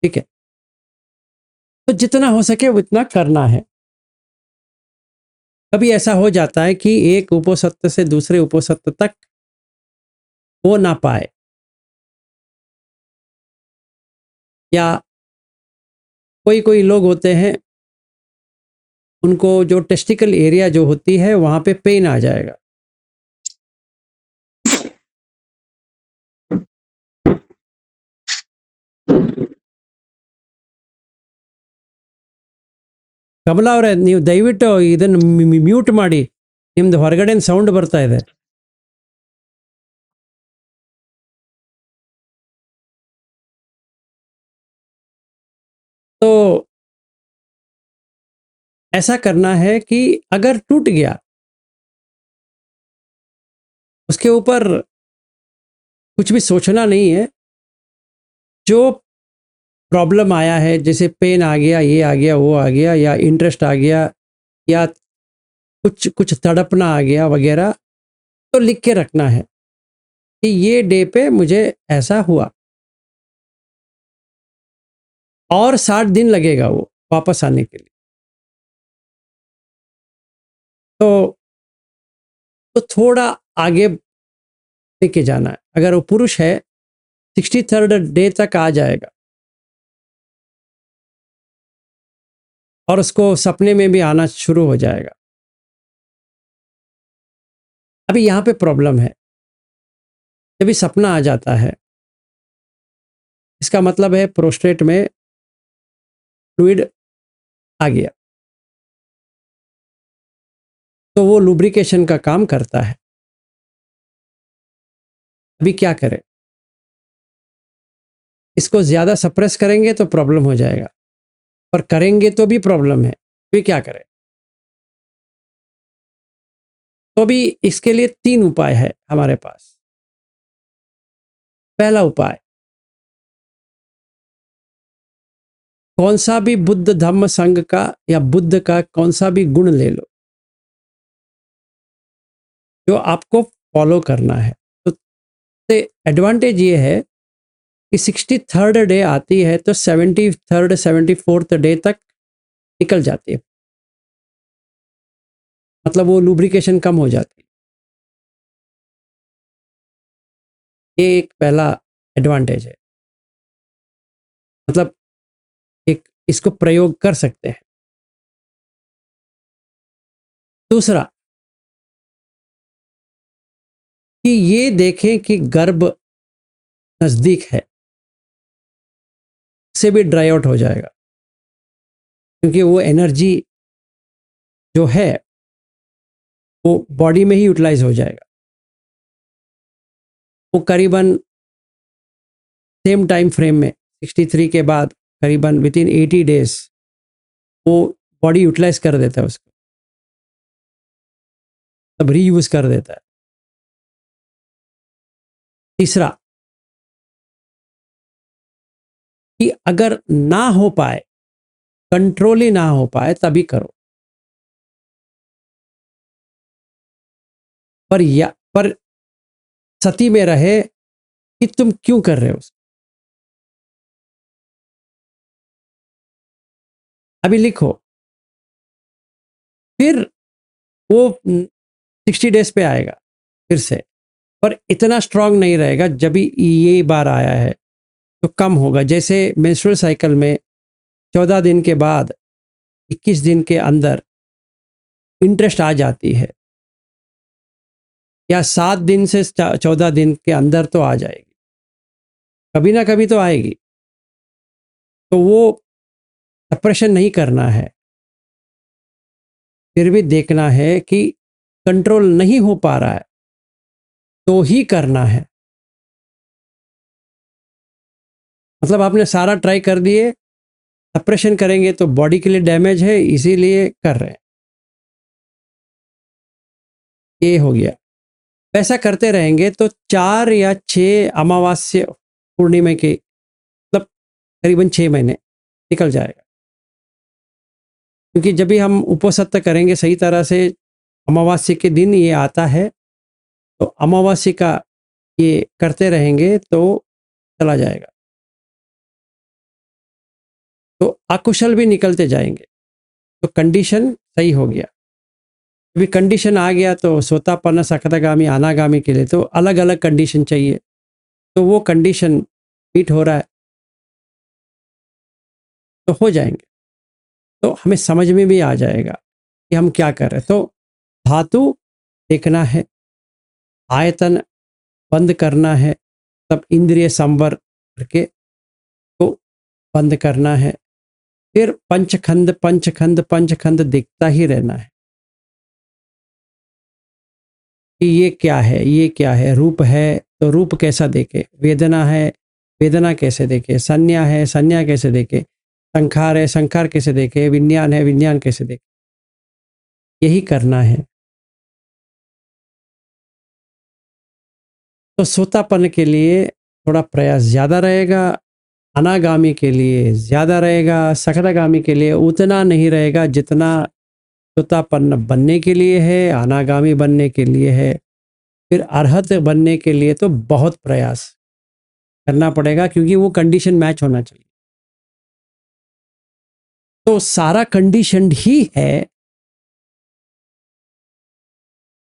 ठीक है, तो जितना हो सके उतना करना है। कभी ऐसा हो जाता है कि एक उपोसत्त से दूसरे उपोसत्त तक हो ना पाए, या कोई कोई लोग होते हैं उनको जो टेस्टिकल एरिया जो होती है वहां पे पेन आ जाएगा। ಕಮಲಾ ಅವರೇ, ನೀವು ದಯವಿಟ್ಟು ಇದನ್ನು ಮ್ಯೂಟ್ ಮಾಡಿ, ನಿಮ್ದು ಹೊರಗಡೆ ಸೌಂಡ್ ಬರ್ತಾ ಇದೆ. तो ऐसा करना है कि अगर टूट गया उसके ऊपर कुछ भी सोचना नहीं है। जो प्रॉब्लम आया है, जैसे पेन आ गया, ये आ गया, वो आ गया, या इंटरेस्ट आ गया, या कुछ कुछ तड़पना आ गया वगैरह, तो लिख के रखना है कि ये डे पे मुझे ऐसा हुआ, और 60 दिन लगेगा वो वापस आने के लिए। तो थोड़ा आगे लेके जाना है। अगर वो पुरुष है 63rd डे तक आ जाएगा, और उसको सपने में भी आना शुरू हो जाएगा। अभी यहाँ पे प्रॉब्लम है, जब भी सपना आ जाता है इसका मतलब है प्रोस्टेट में फ्लूइड आ गया, तो वो लुब्रिकेशन का काम करता है। अभी क्या करें? इसको ज़्यादा सप्रेस करेंगे तो प्रॉब्लम हो जाएगा, और करेंगे तो भी प्रॉब्लम है। फिर क्या करें? तो अभी इसके लिए 3 उपाय है हमारे पास। पहला उपाय, कौन सा भी बुद्ध धम्म संघ का या बुद्ध का कौन सा भी गुण ले लो जो आपको फॉलो करना है। तो एडवांटेज ये है कि 63rd डे आती है तो 73rd 74th डे तक निकल जाती है, मतलब वो लुब्रिकेशन कम हो जाती है। ये एक पहला एडवांटेज है, मतलब एक इसको प्रयोग कर सकते हैं। दूसरा कि ये देखें कि गर्भ नजदीक है, से भी ड्राई आउट हो जाएगा, क्योंकि वो एनर्जी जो है वो बॉडी में ही यूटिलाइज हो जाएगा। वो करीबन सेम टाइम फ्रेम में 63 के बाद करीबन विद इन 80 डेज वो बॉडी यूटिलाइज कर देता है उसको, तब रीयूज कर देता है। तीसरा कि अगर ना हो पाए, कंट्रोल ही ना हो पाए, तभी करो। पर सती में रहे कि तुम क्यों कर रहे हो उसको। अभी लिखो, फिर वो 60 डेज पे आएगा फिर से, पर इतना स्ट्रांग नहीं रहेगा। जब भी ये बार आया है तो कम होगा। जैसे मेंस्ट्रुअल साइकिल में 14 दिन के बाद 21 दिन के अंदर इंटरेस्ट आ जाती है, या 7 दिन से 14 दिन के अंदर तो आ जाएगी, कभी ना कभी तो आएगी। तो वो सप्रेशन नहीं करना है, फिर भी देखना है कि कंट्रोल नहीं हो पा रहा है तो ही करना है। मतलब आपने सारा ट्राई कर दिए, सप्रेशन करेंगे तो बॉडी के लिए डैमेज है, इसीलिए कर रहे हैं। ये हो गया। ऐसा करते रहेंगे तो 4 या 6 अमावस्या पूर्णिमा के, मतलब करीबन 6 महीने निकल जाएगा। क्योंकि जब भी हम उपोसत्त करेंगे सही तरह से, अमावस्या के दिन ये आता है, तो अमावस्या का ये करते रहेंगे तो चला जाएगा। तो अकुशल भी निकलते जाएंगे। तो कंडीशन सही हो गया। अभी कंडीशन आ गया तो सोतापन्न, सकतगामी, अनागामी के लिए तो अलग अलग कंडीशन चाहिए। तो वो कंडीशन मीट हो रहा है तो हो जाएंगे। तो हमें समझ में भी आ जाएगा कि हम क्या कर रहे हैं। तो धातु देखना है, आयतन बंद करना है, तब इंद्रिय संवर करके तो बंद करना है। फिर पंचखंड पंचखंड पंचखंड देखता ही रहना है कि ये क्या है, ये क्या है। रूप है तो रूप कैसा देखे, वेदना है वेदना कैसे देखे, संज्ञा है संज्ञा कैसे देखे, संखार है संखार कैसे देखे, विज्ञान है विज्ञान कैसे देखे। यही करना है। तो सोतापन के लिए थोड़ा प्रयास ज़्यादा रहेगा, अनागामी के लिए ज़्यादा रहेगा, सकरागामी के लिए उतना नहीं रहेगा जितना सोतापन्न बनने के लिए है, अनागामी बनने के लिए है। फिर अरहत बनने के लिए तो बहुत प्रयास करना पड़ेगा क्योंकि वो कंडीशन मैच होना चाहिए। तो सारा कंडीशन ही है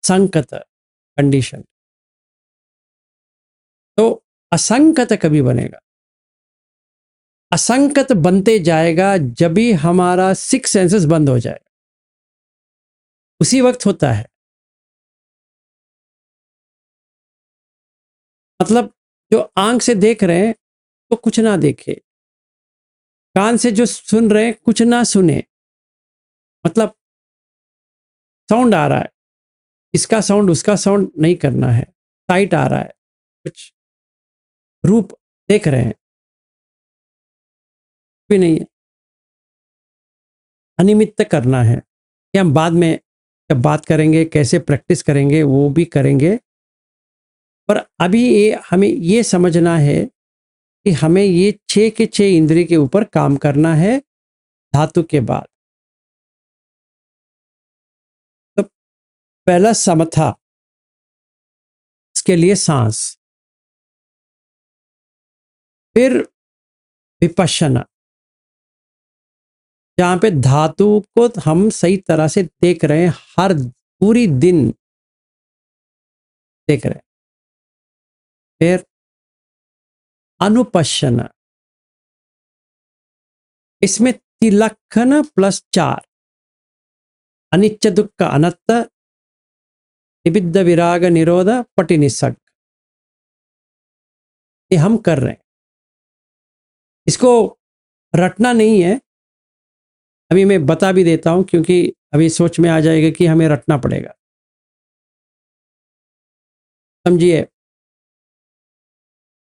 संकत कंडीशन। तो असंकत कभी बनेगा? असंकत बनते जाएगा जब भी हमारा सिक्स सेंसेस बंद हो जाए, उसी वक्त होता है। मतलब जो आंख से देख रहे हैं तो कुछ ना देखे, कान से जो सुन रहे हैं कुछ ना सुने। मतलब साउंड आ रहा है, इसका साउंड उसका साउंड नहीं करना है। साइट आ रहा है, कुछ रूप देख रहे हैं, भी नहीं है। अनिमित्त करना है। ये हम बाद में जब बात करेंगे कैसे प्रैक्टिस करेंगे वो भी करेंगे। पर अभी ये हमें ये समझना है कि हमें ये 6 के 6 इंद्रिय के ऊपर काम करना है धातु के बाद। तो पहला समथा, इसके लिए सांस। फिर विपश्यना, जहां पे धातु को हम सही तरह से देख रहे हैं, हर पूरी दिन देख रहे हैं। फिर अनुपश्यना, इसमें तिलक्षण प्लस 4, अनिच्च दुख अनत्त, निबिद्ध विराग निरोध पटि निस्सग, ये हम कर रहे हैं। इसको रटना नहीं है, अभी मैं बता भी देता हूं क्योंकि अभी सोच में आ जाएगा कि हमें रटना पड़ेगा। समझिए,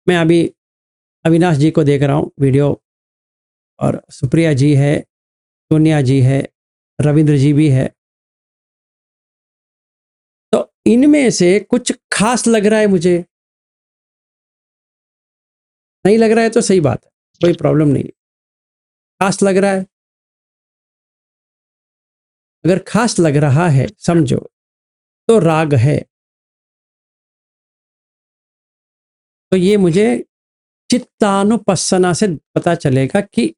मैं अभी अविनाश जी को देख रहा हूं वीडियो, और सुप्रिया जी है, सोनिया जी है, रविंद्र जी भी है। तो इनमें से कुछ खास लग रहा है मुझे, नहीं लग रहा है तो सही बात है, कोई प्रॉब्लम नहीं है। खास लग रहा है, अगर खास लग रहा है समझो तो राग है। तो ये मुझे चित्तानुपස්සना से पता चलेगा कि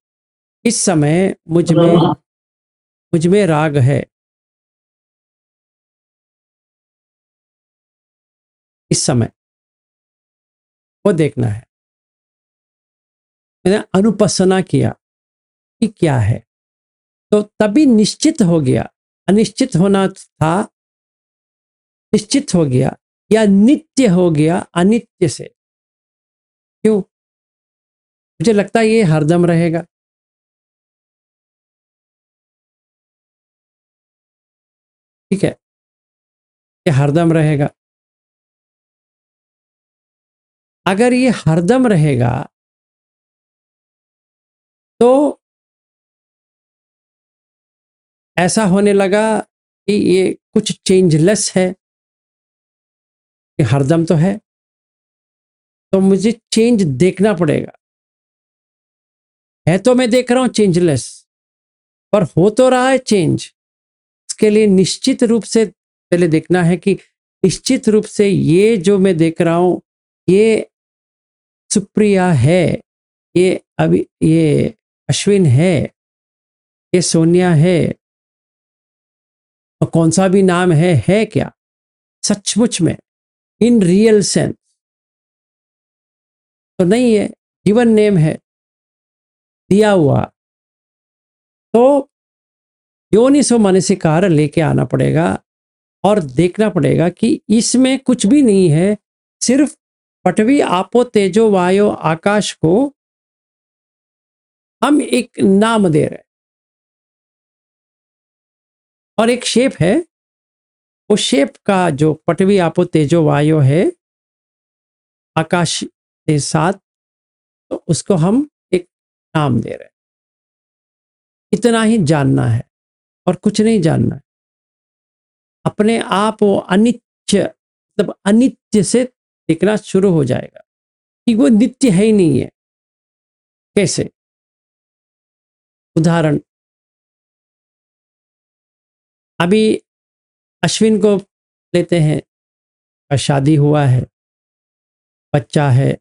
इस समय मुझ में राग है। इस समय वो देखना है। मैंने अनुपස්සना किया कि क्या है, तो तभी निश्चित हो गया। अनिश्चित होना था, निश्चित हो गया, या नित्य हो गया अनित्य से। क्यों? मुझे लगता है ये हरदम रहेगा। ठीक है, ये हरदम रहेगा। अगर ये हरदम रहेगा तो ऐसा होने लगा कि ये कुछ चेंजलेस है। ये हरदम तो है, तो मुझे चेंज देखना पड़ेगा। है तो मैं देख रहा हूं चेंजलेस, पर हो तो रहा है चेंज। इसके लिए निश्चित रूप से पहले देखना है कि निश्चित रूप से ये जो मैं देख रहा हूं ये सुप्रिया है, ये अश्विन है, ये सोनिया है, और कौन सा भी नाम है क्या? सचमुच में इन रियल सेंस तो नहीं है, गिवन नेम है, दिया हुआ। तो योनिसो मनसिकार लेके आना पड़ेगा और देखना पड़ेगा कि इसमें कुछ भी नहीं है, सिर्फ पटवी आपो तेजो वायो आकाश को हम एक नाम दे रहे हैं और एक शेप है। वो शेप का जो पटवी आपो तेजो वायो है आकाश के साथ, तो उसको हम एक नाम दे रहे हैं। इतना ही जानना है और कुछ नहीं जानना है। अपने आप वो अनित्य, मतलब अनित्य से दिखना शुरू हो जाएगा कि वो नित्य है ही नहीं है। कैसे? उदाहरण, अभी अश्विन को लेते हैं, शादी हुआ है, बच्चा है,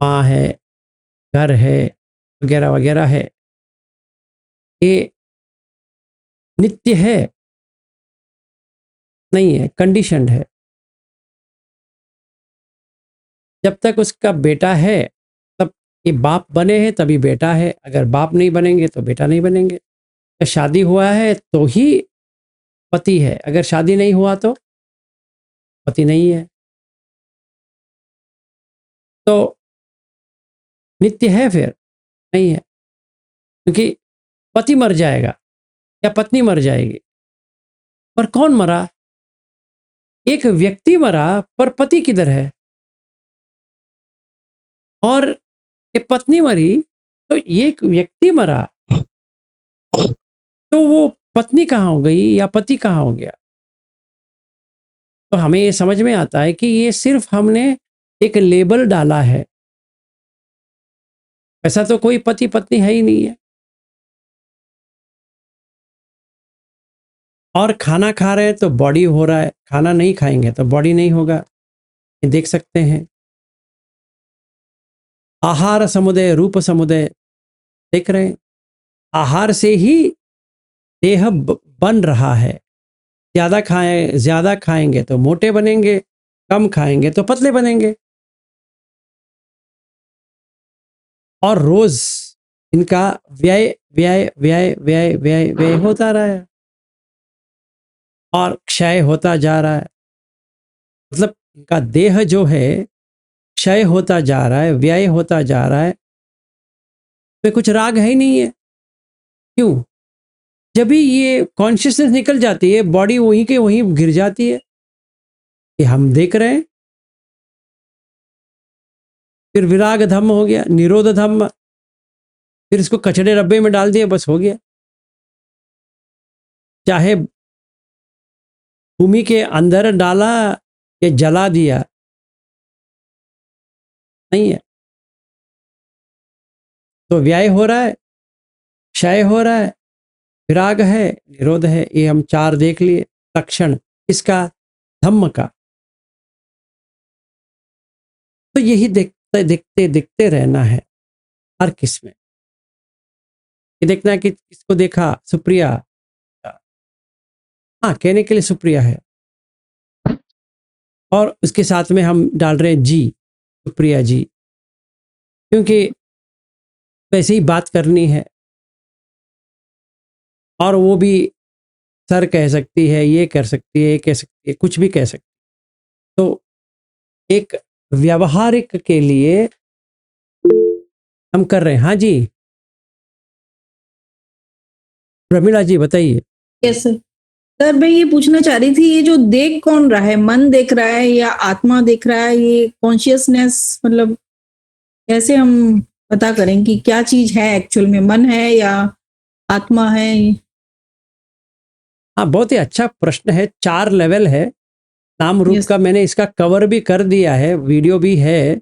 माँ है, घर है, वगैरह वगैरह है। ये नित्य है? नहीं है, कंडीशनड है। जब तक उसका बेटा है तब ये बाप बने हैं तभी बेटा है, अगर बाप नहीं बनेंगे तो बेटा नहीं बनेंगे। तो शादी हुआ है तो ही पति है, अगर शादी नहीं हुआ तो पति नहीं है। तो नित्य है फिर? नहीं है, क्योंकि पति मर जाएगा या पत्नी मर जाएगी। पर कौन मरा? एक व्यक्ति मरा, पर पति किधर है? और ये पत्नी मरी तो एक व्यक्ति मरा, तो वो पत्नी कहाँ हो गई या पति कहाँ हो गया? तो हमें ये समझ में आता है कि ये सिर्फ हमने एक लेबल डाला है, ऐसा तो कोई पति पत्नी है ही नहीं है। और खाना खा रहे हैं तो बॉडी हो रहा है, खाना नहीं खाएंगे तो बॉडी नहीं होगा, ये देख सकते हैं। आहार समुदय रूप समुदय देख रहे हैं, आहार से ही देह बन रहा है। ज्यादा खाएंगे तो मोटे बनेंगे, कम खाएंगे तो पतले बनेंगे। और रोज इनका व्यय व्यय व्यय व्यय व्यय व्यय होता रहा है और क्षय होता जा रहा है। मतलब इनका देह जो है क्षय होता जा रहा है, व्यय होता जा रहा है। तो कुछ राग है ही नहीं है। क्यों? जब भी ये कॉन्शियसनेस निकल जाती है, बॉडी वहीं के वहीं गिर जाती है। ये हम देख रहे हैं। फिर विराग धम्म हो गया, निरोध धम्म, फिर इसको कचड़े डब्बे में डाल दिया, बस हो गया। चाहे भूमि के अंदर डाला या जला दिया, नहीं है। तो व्यय हो रहा है, क्षय हो रहा है, विराग है, निरोध है। ये हम चार देख लिए लक्षण इसका, धम्म का। तो यही देखते देखते देखते रहना है हर किस में। ये देखना है कि किसको देखा, सुप्रिया, हाँ कहने के लिए सुप्रिया है, और उसके साथ में हम डाल रहे हैं जी, सुप्रिया जी, क्योंकि वैसे ही बात करनी है। और वो भी सर कह सकती है, ये कर सकती है, ये कह सकती है, कुछ भी कह सकती है। तो एक व्यवहारिक के लिए हम कर रहे हैं। हाँ जी प्रमीला जी बताइए। Yes sir. सर मैं ये पूछना चाह रही थी, ये जो देख कौन रहा है, मन देख रहा है या आत्मा देख रहा है? ये कॉन्शियसनेस मतलब कैसे हम पता करें कि क्या चीज है एक्चुअल में, मन है या आत्मा है? हाँ बहुत ही अच्छा प्रश्न है। 4 लेवल है नाम रूप Yes. का। मैंने इसका कवर भी कर दिया है, वीडियो भी है,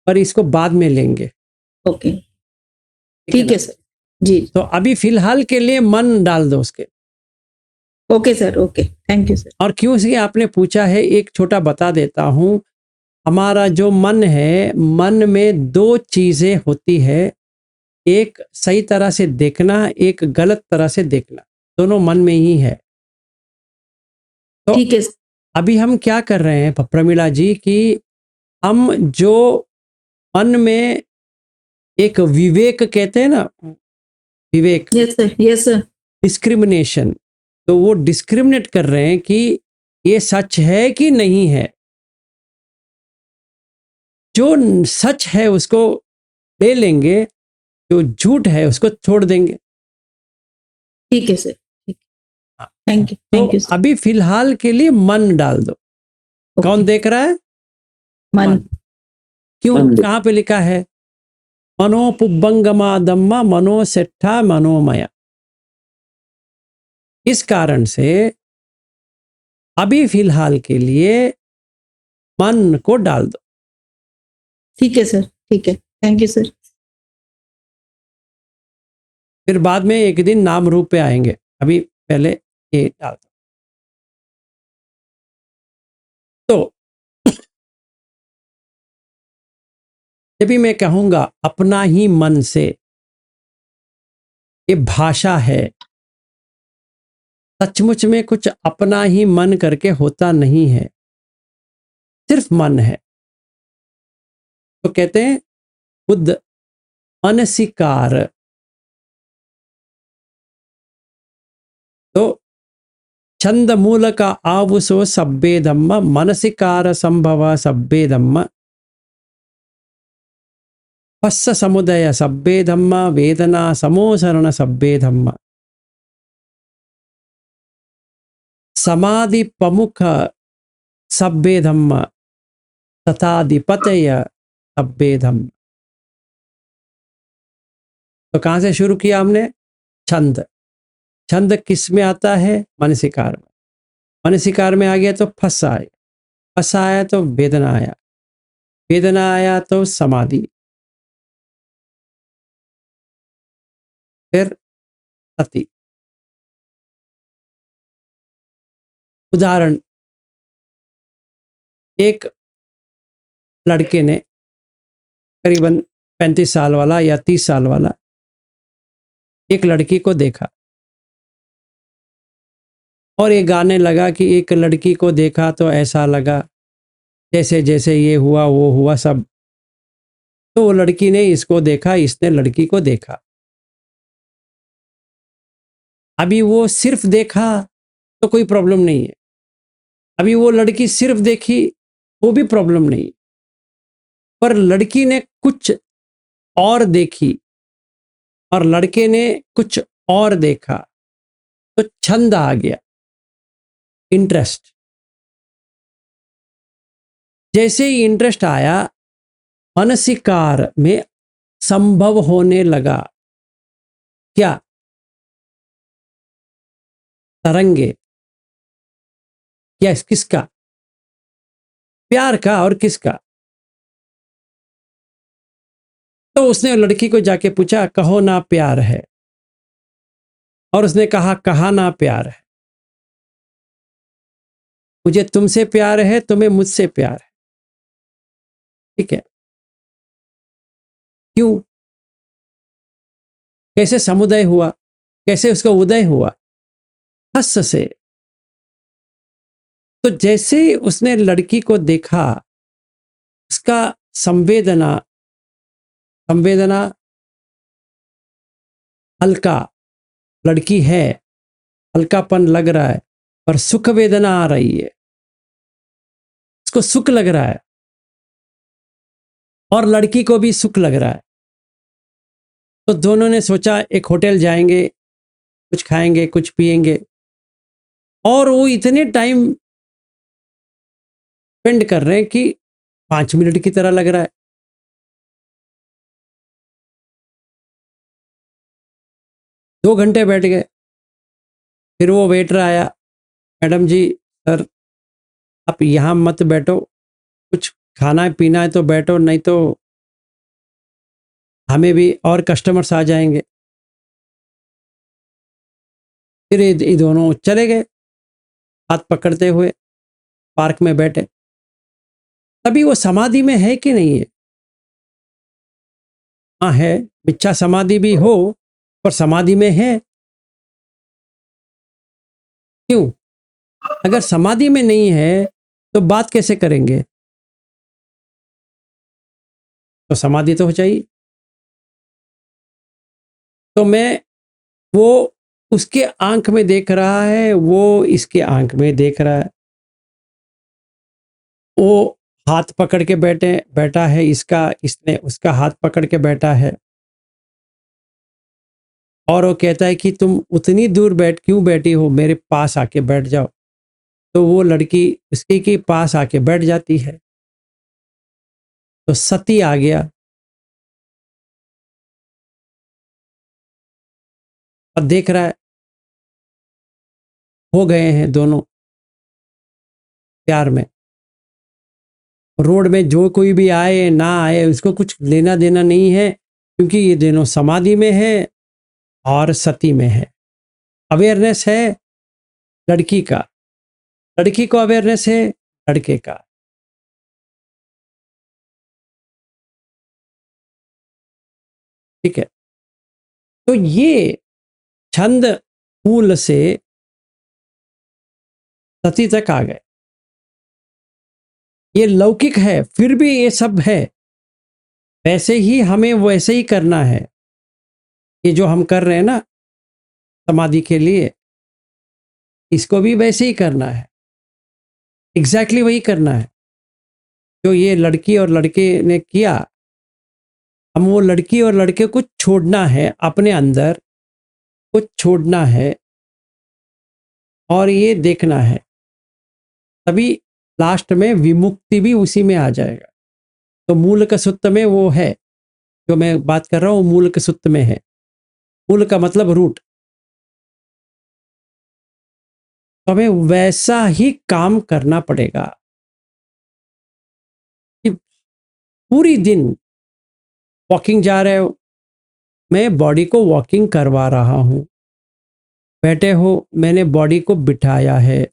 पर इसको बाद में लेंगे। ओके ठीक है सर जी। तो अभी फिलहाल के लिए मन डाल दो उसके। Okay sir, okay thank you sir. और क्यों से आपने पूछा है, एक छोटा बता देता हूं। हमारा जो मन है, मन में 2 चीज़ें होती है, एक सही तरह से देखना, एक गलत तरह से देखना, दोनों मन में ही है। तो ठीक है अभी हम क्या कर रहे हैं प्रमिला जी कि हम जो मन में एक विवेक कहते हैं ना, विवेक, यस सर डिस्क्रिमिनेशन, तो वो डिस्क्रिमिनेट कर रहे हैं कि ये सच है कि नहीं है। जो सच है उसको ले लेंगे, जो झूठ है उसको छोड़ देंगे। ठीक है सर ठीक हाँ, थैंक यू तो थैंक यू सर अभी फिलहाल के लिए मन डाल दो। कौन ओके देख रहा है? मन क्यों? मन। कहाँ पे लिखा है? मनोपुब्बंगमा दम्मा मनोसेट्ठा मनोमया। इस कारण से अभी फिलहाल के लिए मन को डाल दो। ठीक है सर ठीक है थैंक यू सर फिर बाद में एक दिन नाम रूप पे आएंगे, अभी पहले ये डाल दो। तो जब भी मैं कहूंगा अपना ही मन से, ये भाषा है, सचमुच में कुछ अपना ही मन करके होता नहीं है, सिर्फ मन है। तो कहते हैं बुद्ध मनसिकार। तो छंद मूल का आवुसो सब्बे धम्म मनसिकार संभव सब्बे धम्म पस्स समुदय सब्बे धम्म वेदना समोसरण सब्बे धम्म समाधि प्रमुख सब्बे धम्म तथाधिपतय सब्बे धम्म। तो कहाँ से शुरू किया हमने? छंद। छंद किस में आता है? मनसिकार में। मनसिकार में आ गया तो फंस आया, फंस आया तो वेदना आया, वेदना आया तो समाधि, फिर सति। उदाहरण, एक लड़के ने, करीबन 35 साल वाला या 30 साल वाला, एक लड़की को देखा और ये गाने लगा कि एक लड़की को देखा तो ऐसा लगा, जैसे जैसे ये हुआ वो हुआ सब। तो वो लड़की ने इसको देखा, इसने लड़की को देखा। अभी वो सिर्फ देखा तो कोई प्रॉब्लम नहीं है, अभी वो लड़की सिर्फ देखी वो भी प्रॉब्लम नहीं, पर लड़की ने कुछ और देखी और लड़के ने कुछ और देखा, तो छंद आ गया, इंटरेस्ट। जैसे ही इंटरेस्ट आया, मनसिकार में संभव होने लगा क्या? तरंगे। क्या? किसका? प्यार का। और किसका? तो उसने लड़की को जाके पूछा, कहो ना प्यार है। और उसने कहा, कहा ना प्यार है, मुझे तुमसे प्यार है, तुम्हें मुझसे प्यार है। ठीक है, क्यों? कैसे समुदय हुआ? कैसे उसका उदय हुआ? हस से। तो जैसे उसने लड़की को देखा, उसका संवेदना, संवेदना हल्का, लड़की है, हल्कापन लग रहा है, पर सुख वेदना आ रही है, उसको सुख लग रहा है और लड़की को भी सुख लग रहा है। तो दोनों ने सोचा एक होटल जाएंगे, कुछ खाएंगे, कुछ पिएंगे, और वो इतने टाइम स्पेंड कर रहे हैं कि 5 मिनट की तरह लग रहा है। 2 घंटे बैठ गए। फिर वो वेटर आया, मैडम जी, सर आप यहाँ मत बैठो, कुछ खाना पीना है तो बैठो, नहीं तो हमें भी और कस्टमर्स आ जाएंगे। फिर ये दोनों चले गए हाथ पकड़ते हुए, पार्क में बैठे। तभी वो समाधि में है कि नहीं है? हाँ है, मिथ्या समाधि भी हो पर समाधि में है। क्यों? अगर समाधि में नहीं है तो बात कैसे करेंगे? तो समाधि तो हो चाहिए। तो मैं वो उसके आंख में देख रहा है, वो इसके आंख में देख रहा है। वो हाथ पकड़ के बैठा है इसका, इसने उसका हाथ पकड़ के बैठा है और वो कहता है कि तुम उतनी दूर क्यों बैठी हो, मेरे पास आके बैठ जाओ। तो वो लड़की उसके के पास आके बैठ जाती है। तो सती आ गया और देख रहा है, हो गए हैं दोनों प्यार में। रोड में जो कोई भी आए ना आए उसको कुछ लेना देना नहीं है, क्योंकि ये दोनों समाधि में है और सती में है। अवेयरनेस है लड़की का, लड़की को अवेयरनेस है लड़के का। ठीक है, तो ये छंद मूल से सती तक आ गए। ये लौकिक है फिर भी ये सब है, वैसे ही हमें वैसे ही करना है। ये जो हम कर रहे हैं ना समाधि के लिए, इसको भी वैसे ही करना है, एग्जैक्टली वही करना है जो ये लड़की और लड़के ने किया। हम वो लड़की और लड़के को छोड़ना है, अपने अंदर कुछ छोड़ना है और ये देखना है, तभी लास्ट में विमुक्ति भी उसी में आ जाएगा। तो मूल का सूत्र में वो है, जो मैं बात कर रहा हूँ मूल के सूत्र में है। मूल का मतलब रूट। तो हमें वैसा ही काम करना पड़ेगा कि पूरी दिन वॉकिंग जा रहे हो, मैं बॉडी को वॉकिंग करवा रहा हूँ। बैठे हो, मैंने बॉडी को बिठाया है।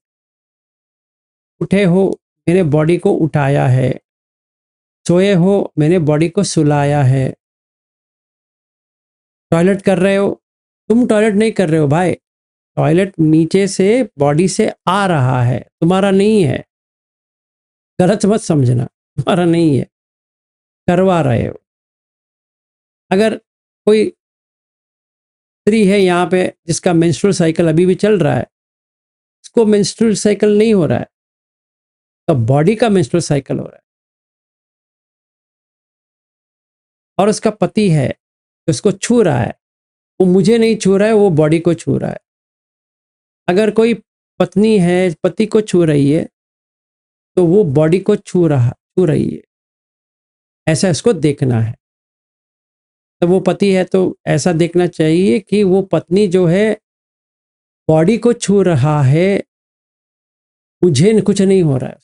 उठे हो, मैंने बॉडी को उठाया है। सोए हो, मैंने बॉडी को सुलाया है। टॉयलेट कर रहे हो, तुम टॉयलेट नहीं कर रहे हो भाई, टॉयलेट नीचे से बॉडी से आ रहा है, तुम्हारा नहीं है। गलत मत समझना, तुम्हारा नहीं है, करवा रहे हो। अगर कोई स्त्री है यहाँ पे जिसका मेंस्ट्रुअल साइकिल अभी भी चल रहा है, इसको मेंस्ट्रुअल साइकिल नहीं हो रहा है, तो बॉडी का मेंस्ट्रुअल साइकिल हो रहा है। और उसका पति है जो उसको छू रहा है, वो मुझे नहीं छू रहा है, वो बॉडी को छू रहा है। अगर कोई पत्नी है पति को छू रही है, तो वो बॉडी को छू रही है। ऐसा इसको देखना है। तो वो पति है तो ऐसा देखना चाहिए कि वो पत्नी जो है बॉडी को छू रहा है, मुझे कुछ नहीं हो रहा है।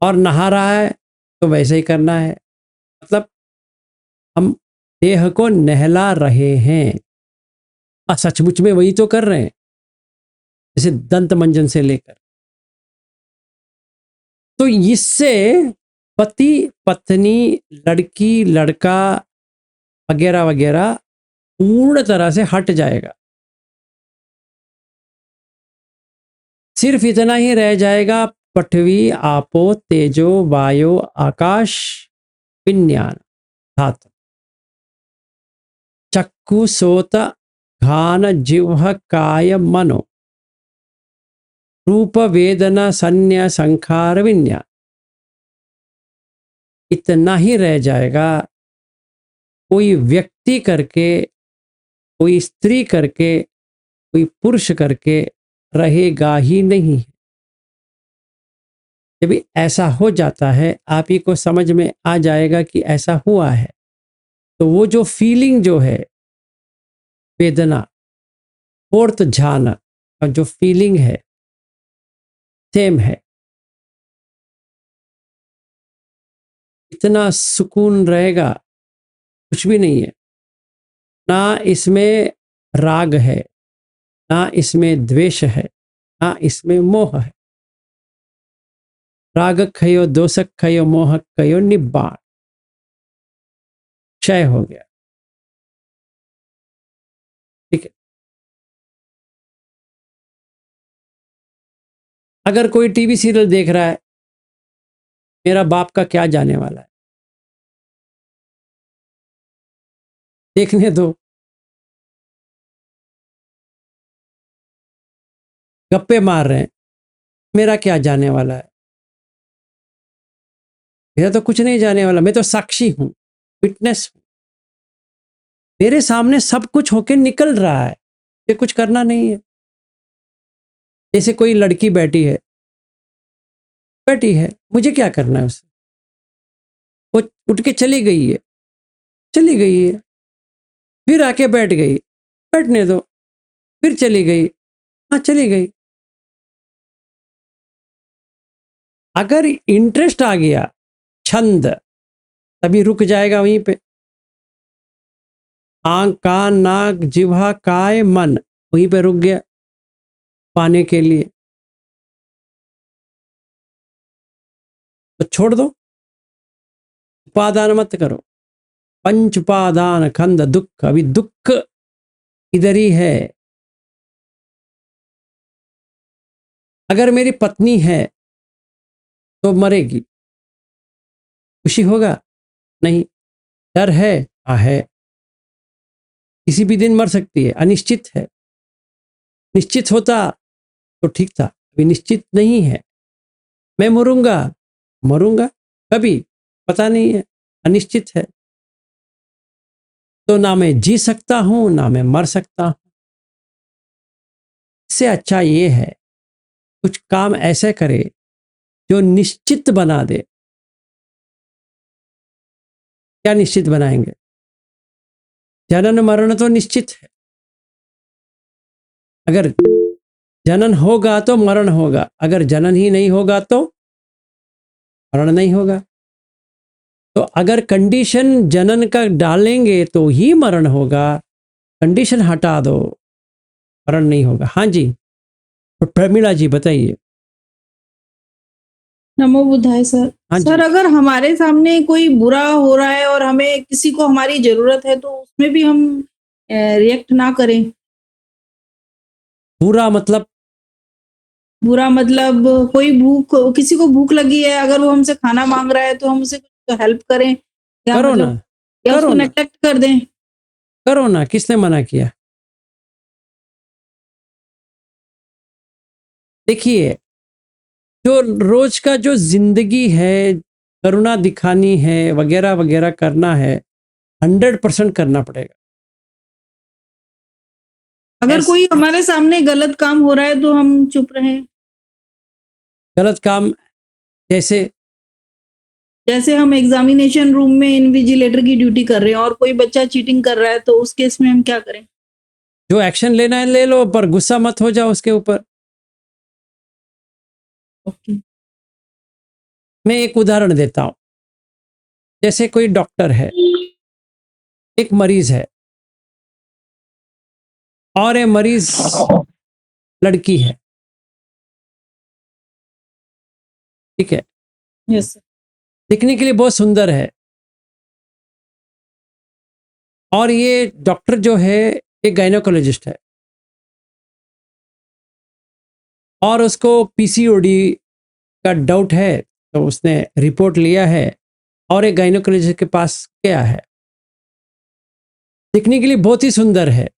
और नहा रहा है तो वैसे ही करना है। मतलब हम देह को नहला रहे हैं और सचमुच में वही तो कर रहे हैं, जैसे दंत मंजन से लेकर। तो इससे पति पत्नी लड़की लड़का वगैरह वगैरह पूर्ण तरह से हट जाएगा। सिर्फ इतना ही रह जाएगा, पृथ्वी आपो तेजो वायो आकाश विज्ञान धातु। चक्षु सोत घान जिह्व काय मनो रूप वेदना संज्ञा संखार विज्ञान। इतना ही रह जाएगा। कोई व्यक्ति करके, कोई स्त्री करके, कोई पुरुष करके रहेगा ही नहीं। जब ऐसा हो जाता है, आप ही को समझ में आ जाएगा कि ऐसा हुआ है, तो वो जो फीलिंग जो है वेदना, फोर्थ ध्यान और जो फीलिंग है सेम है। इतना सुकून रहेगा, कुछ भी नहीं है। ना इसमें राग है, ना इसमें द्वेष है, ना इसमें मोह है। राग खयो, दोषक खयो, मोहक खयो, निब्बाण, क्षय हो गया। ठीक है। अगर कोई टीवी सीरियल देख रहा है, मेरा बाप का क्या जाने वाला है, देखने दो। गप्पे मार रहे हैं, मेरा क्या जाने वाला है, मेरा तो कुछ नहीं जाने वाला, मैं तो साक्षी हूं, विटनेस हूं। मेरे सामने सब कुछ होके निकल रहा है, ये कुछ करना नहीं है। जैसे कोई लड़की बैठी है, मुझे क्या करना है उससे? वो उठ के चली गई है, फिर आके बैठ गई, बैठने दो। फिर चली गई, हाँ चली गई। अगर इंटरेस्ट आ गया, छंद, तभी रुक जाएगा वहीं पे। आंख, कान, नाक, जिह्वा, काय, मन, वहीं पे रुक गया पाने के लिए। तो छोड़ दो, उपादान मत करो। पंच उपादान खंड दुख, अभी दुख इधर ही है। अगर मेरी पत्नी है तो मरेगी, खुशी होगा? नहीं। डर है? हाँ है, किसी भी दिन मर सकती है, अनिश्चित है। निश्चित होता तो ठीक था, अभी निश्चित नहीं है। मैं मरूंगा कभी पता नहीं है, अनिश्चित है। तो ना मैं जी सकता हूं, ना मैं मर सकता हूं। इससे अच्छा ये है कुछ काम ऐसे करे जो निश्चित बना दे। क्या निश्चित बनाएंगे? जनन मरण तो निश्चित है। अगर जनन होगा तो मरण होगा, अगर जनन ही नहीं होगा तो मरण नहीं होगा। तो अगर कंडीशन जनन का डालेंगे तो ही मरण होगा, कंडीशन हटा दो, मरण नहीं होगा। हाँ जी, तो प्रमिला जी बताइए। नमो बुद्धाय सर। हाँ जी। सर, अगर हमारे सामने कोई बुरा हो रहा है और हमें किसी को हमारी जरूरत है, तो उसमें भी हम रिएक्ट ना करें। बुरा मतलब? बुरा मतलब कोई किसी को भूख लगी है, अगर वो हमसे खाना मांग रहा है तो हम उसे कुछ हेल्प करें, या करो ना, मतलब या करो उसको ना, नेग्लेक्ट कर दें। करो ना, किसने मना किया? देखिए, जो रोज का जो जिंदगी है, करुणा दिखानी है, वगैरह वगैरह करना है, 100% करना पड़ेगा। अगर कोई हमारे सामने गलत काम हो रहा है तो हम चुप रहें। गलत काम जैसे? जैसे हम एग्जामिनेशन रूम में इन्विजिलेटर की ड्यूटी कर रहे हैं और कोई बच्चा चीटिंग कर रहा है, तो उस केस में हम क्या करें? जो एक्शन लेना है ले लो, पर गुस्सा मत हो जाओ उसके ऊपर। ओके। मैं एक उदाहरण देता हूं। जैसे कोई डॉक्टर है, एक मरीज है, और ये मरीज लड़की है, ठीक है, यस सर। दिखने के लिए बहुत सुंदर है। और ये डॉक्टर जो है एक गायनोकोलॉजिस्ट है, और उसको पीसीओडी का डाउट है, तो उसने रिपोर्ट लिया है और एक गायनोकोलॉजिस्ट के पास गया है। दिखने के लिए बहुत ही सुंदर है,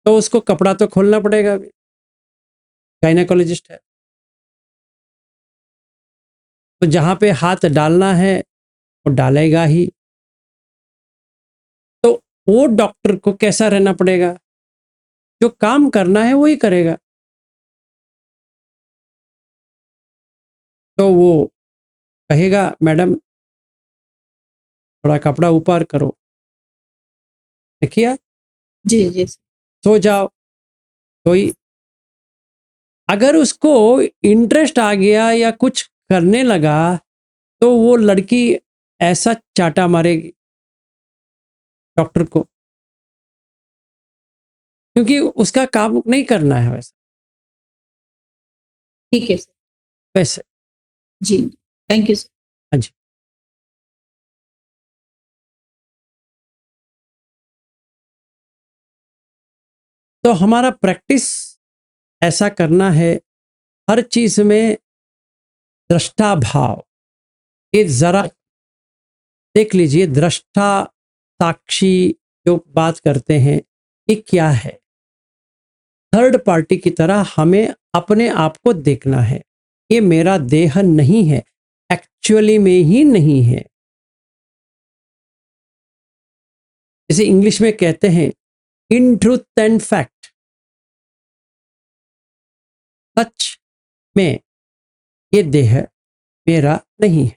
तो उसको कपड़ा तो खोलना पड़ेगा, गायनोकोलॉजिस्ट है, तो जहां पे हाथ डालना है वो डालेगा ही। तो वो डॉक्टर को कैसा रहना पड़ेगा? जो काम करना है वही करेगा। तो वो कहेगा, मैडम थोड़ा कपड़ा ऊपर करो, देखिए, जी जी। सो जाओ। तो अगर उसको इंटरेस्ट आ गया या कुछ करने लगा, तो वो लड़की ऐसा चाटा मारेगी डॉक्टर को, क्योंकि उसका काम नहीं करना है वैसा। ठीक है सर। वैसे। जी, थैंक यू सर। हाँ जी। तो हमारा प्रैक्टिस ऐसा करना है, हर चीज में दृष्टा भाव। ये जरा देख लीजिए, दृष्टा साक्षी जो बात करते हैं, ये क्या है? थर्ड पार्टी की तरह हमें अपने आप को देखना है। ये मेरा देह नहीं है, एक्चुअली में ही नहीं है। जैसे इंग्लिश में कहते हैं, इन ट्रूथ एंड फैक्ट, सच में ये देह मेरा नहीं है।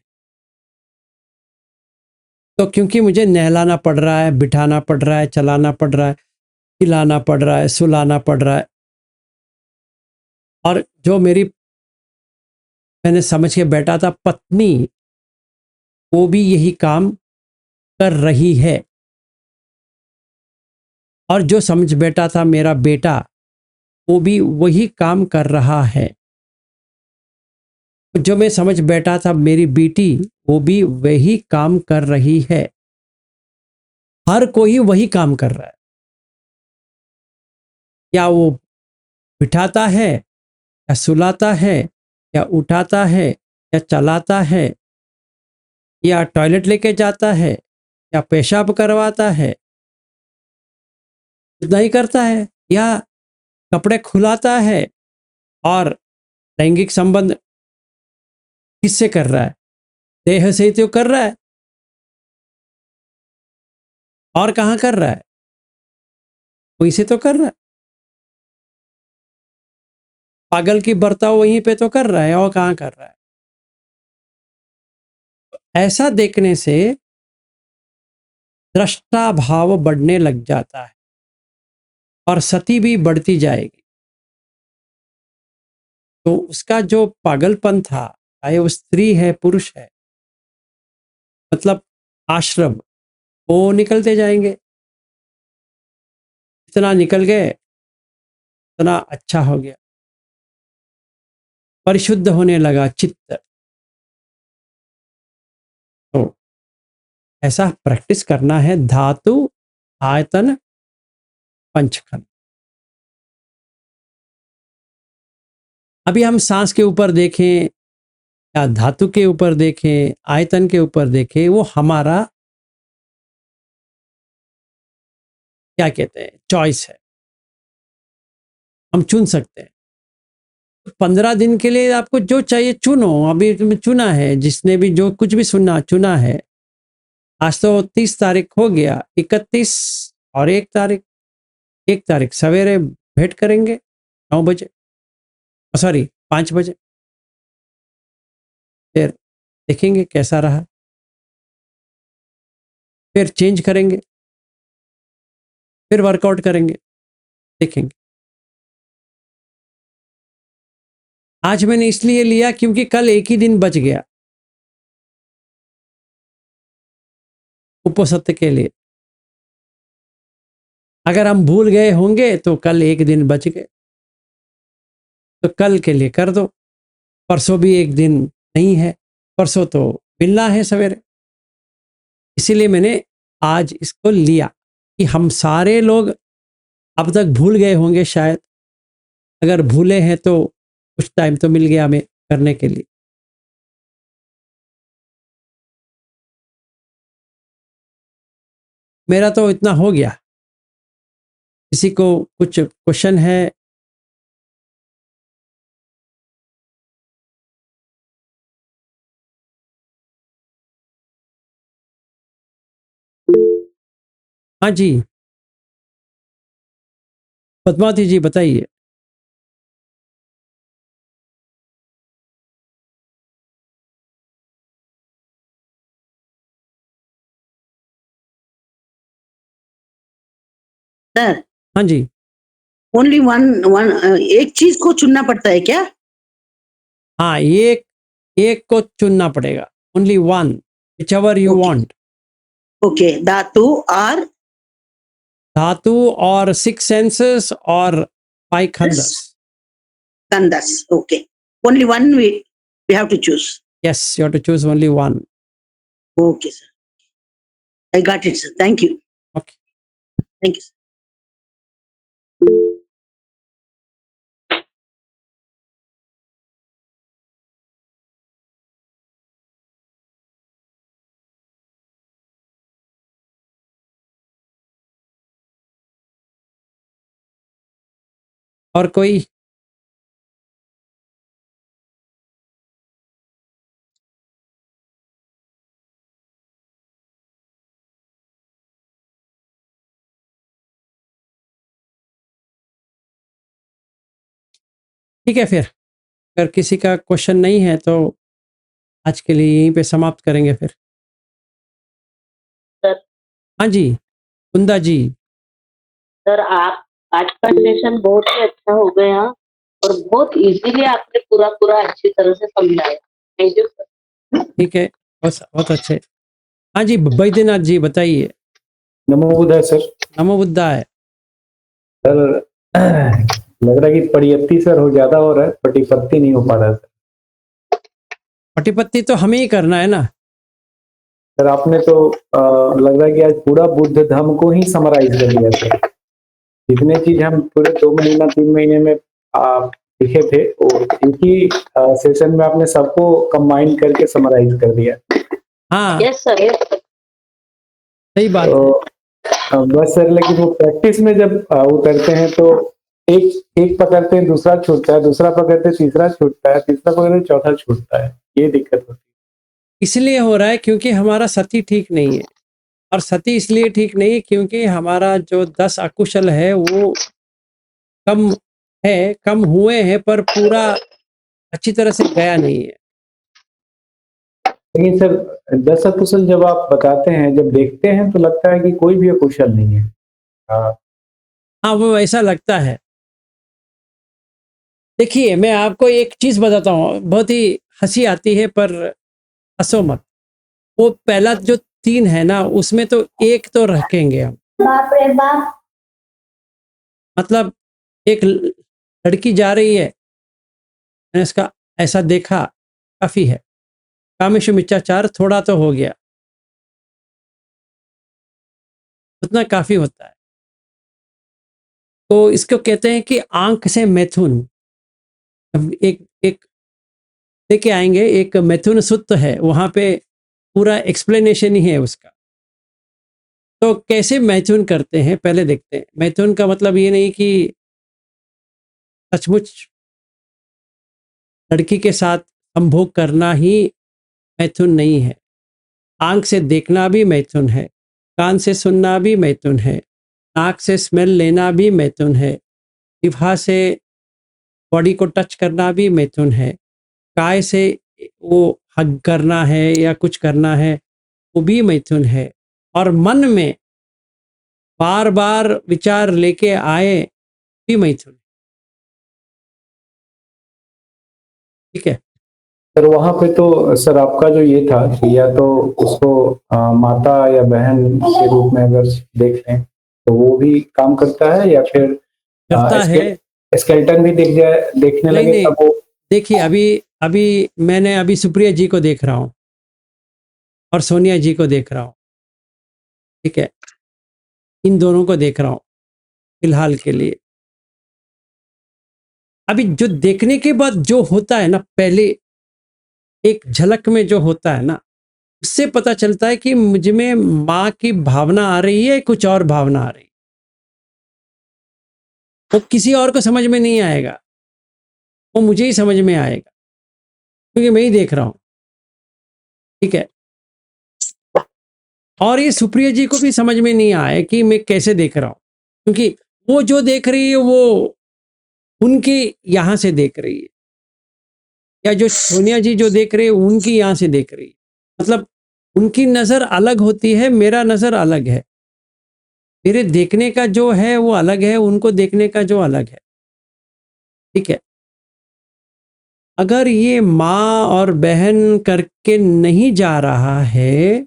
तो क्योंकि मुझे नहलाना पड़ रहा है, बिठाना पड़ रहा है, चलाना पड़ रहा है, खिलाना पड़ रहा है, सुलाना पड़ रहा है, और जो मेरी, मैंने समझ के बैठा था पत्नी, वो भी यही काम कर रही है, और जो समझ बैठा था मेरा बेटा, वो भी वही काम कर रहा है। जो मैं समझ बैठा था मेरी बेटी, वो भी वही काम कर रही है। हर कोई वही काम कर रहा है। या वो बिठाता है, या सुलाता है, या उठाता है, या चलाता है, या टॉयलेट लेके जाता है, या पेशाब करवाता है, इतना ही करता है। या कपड़े खुलाता है, और लैंगिक संबंध किससे कर रहा है? देह से ही तो कर रहा है, और कहाँ कर रहा है? वहीं से तो कर रहा है। पागल की बर्ताव वहीं पे तो कर रहा है, और कहाँ कर रहा है? ऐसा देखने से दृष्टा भाव बढ़ने लग जाता है, और सती भी बढ़ती जाएगी। तो उसका जो पागलपन था, चाहे वो स्त्री है पुरुष है, मतलब आश्रम, वो निकलते जाएंगे। इतना निकल गए, इतना अच्छा हो गया, परिशुद्ध होने लगा चित्त। तो ऐसा प्रैक्टिस करना है, धातु आयतन पंचखंड। अभी हम सांस के ऊपर देखें, या धातु के ऊपर देखें, आयतन के ऊपर देखें, वो हमारा क्या कहते हैं, चॉइस है। हम चुन सकते हैं। 15 दिन के लिए आपको जो चाहिए चुनो। अभी तुमने चुना है, जिसने भी जो कुछ भी सुनना चुना है। आज तो 30 तारीख हो गया, 31 और 1 तारीख। 1 तारीख सवेरे भेंट करेंगे 9 बजे, सॉरी 5 बजे। फिर देखेंगे कैसा रहा, फिर चेंज करेंगे, फिर वर्कआउट करेंगे, देखेंगे। आज मैंने इसलिए लिया क्योंकि कल एक ही दिन बच गया उपसत्य के लिए। अगर हम भूल गए होंगे तो कल एक दिन बच गए, तो कल के लिए कर दो। परसों भी एक दिन नहीं है, परसों तो मिलना है सवेरे। इसीलिए मैंने आज इसको लिया कि हम सारे लोग अब तक भूल गए होंगे शायद। अगर भूले हैं तो कुछ टाइम तो मिल गया हमें करने के लिए। मेरा तो इतना हो गया। किसी को कुछ क्वेश्चन है? हाँ जी, पद्मावती जी बताइए। सर, हाँ जी, ओनली वन वन एक चीज को चुनना पड़ता है क्या? हाँ, एक एक को चुनना पड़ेगा। Only one, whichever you okay want. Okay, धातु और धातु और 6 सेंसेस और 5 खंडस। कंदस। Okay Only one we have to choose. Yes, you have to choose only one. Okay, sir. I got it, sir. Thank you. Okay. Thank you, sir. और कोई? ठीक है फिर, अगर किसी का क्वेश्चन नहीं है तो आज के लिए यहीं पे समाप्त करेंगे फिर। सर। हाँ जी, कुंदा जी। सर, आप आज का सेशन बहुत ही अच्छा हो गया और बहुत इजीली आपने पूरा पूरा अच्छी तरह से समझाया। Thank you sir. ठीक है, बहुत अच्छे। हाँ जी, बैद्यनाथ जी बताइए। नमो बुद्धाय सर। नमो बुद्धाय। सर लग रहा है कि परियत्ति सर हो ज्यादा हो रहा है, पटिपत्ति नहीं हो पा रहा है सर। पटिपत्ति तो हमें ही करना है ना। सर आपने तो लग रहा है कि आज पूरा बुद्ध धर्म को ही समराइज कर दिया सर। जितने चीज हम पूरे 2 महीना 3 महीने में लिखे थे वो एक ही सेशन में आपने सबको कंबाइन करके समराइज कर दिया। हाँ, यस सर, यस सर। सही बात है। तो बस सर, लेकिन वो प्रैक्टिस में जब उतरते हैं तो एक पकड़ते हैं, दूसरा छूटता है, दूसरा पकड़ते हैं, तीसरा छूटता है, तीसरा पकड़ते हैं, चौथा छूटता है। ये दिक्कत होती है। इसलिए हो रहा है क्योंकि हमारा सती ठीक नहीं है, और सती इसलिए ठीक नहीं है क्योंकि हमारा जो 10 अकुशल है वो कम है, कम हुए हैं, पर पूरा अच्छी तरह से गया नहीं है। लेकिन सर 10 अकुशल जब आप बताते हैं, जब देखते हैं तो लगता है कि कोई भी अकुशल नहीं है। हाँ, वो ऐसा लगता है। देखिए, मैं आपको एक चीज बताता हूँ, बहुत ही हंसी आती है पर हंसो मत। वो पहला जो 3 है ना, उसमें तो एक तो रखेंगे हम। बाप रे बाप। मतलब एक लड़की जा रही है, मैंने इसका ऐसा देखा, काफी है। कामेशु मिथ्याचार थोड़ा तो हो गया, उतना काफी होता है। तो इसको कहते हैं कि आंख से मैथुन। अब एक एक लेके आएंगे, एक मैथुन सूत्र है, वहां पे पूरा एक्सप्लेनेशन ही है उसका। तो कैसे मैथुन करते हैं पहले देखते हैं। मैथुन का मतलब ये नहीं कि सचमुच लड़की के साथ संभोग करना ही मैथुन नहीं है। आंख से देखना भी मैथुन है, कान से सुनना भी मैथुन है, नाक से स्मेल लेना भी मैथुन है, जिह्वा से बॉडी को टच करना भी मैथुन है, काय से वो हग करना है या कुछ करना है वो भी मैथुन है, और मन में बार बार विचार लेके आए भी मैथुन। ठीक है। सर वहां पे तो सर आपका जो ये था कि या तो उसको माता या बहन के रूप में अगर देख लें तो वो भी काम करता है, या फिर करता है। स्केलेटन भी देखने नहीं लगे नहीं, तब वो। देखिए अभी अभी मैंने अभी सुप्रिया जी को देख रहा हूँ और सोनिया जी को देख रहा हूँ। ठीक है, इन दोनों को देख रहा हूँ फिलहाल के लिए। अभी जो देखने के बाद जो होता है ना, पहले एक झलक में जो होता है ना, उससे पता चलता है कि मुझ में माँ की भावना आ रही है, कुछ और भावना आ रही है। वो किसी और को समझ में नहीं आएगा, वो मुझे ही समझ में आएगा क्योंकि मैं ही देख रहा हूँ। ठीक है, और ये सुप्रिया जी को भी समझ में नहीं आया कि मैं कैसे देख रहा हूँ, क्योंकि वो जो देख रही है वो उनके यहाँ से देख रही है, या जो सोनिया जी जो देख रहे हैं उनकी यहाँ से देख रही है। मतलब उनकी नज़र अलग होती है, मेरा नज़र अलग है, मेरे देखने का जो है वो अलग है, उनको देखने का जो अलग है। ठीक है, अगर ये माँ और बहन करके नहीं जा रहा है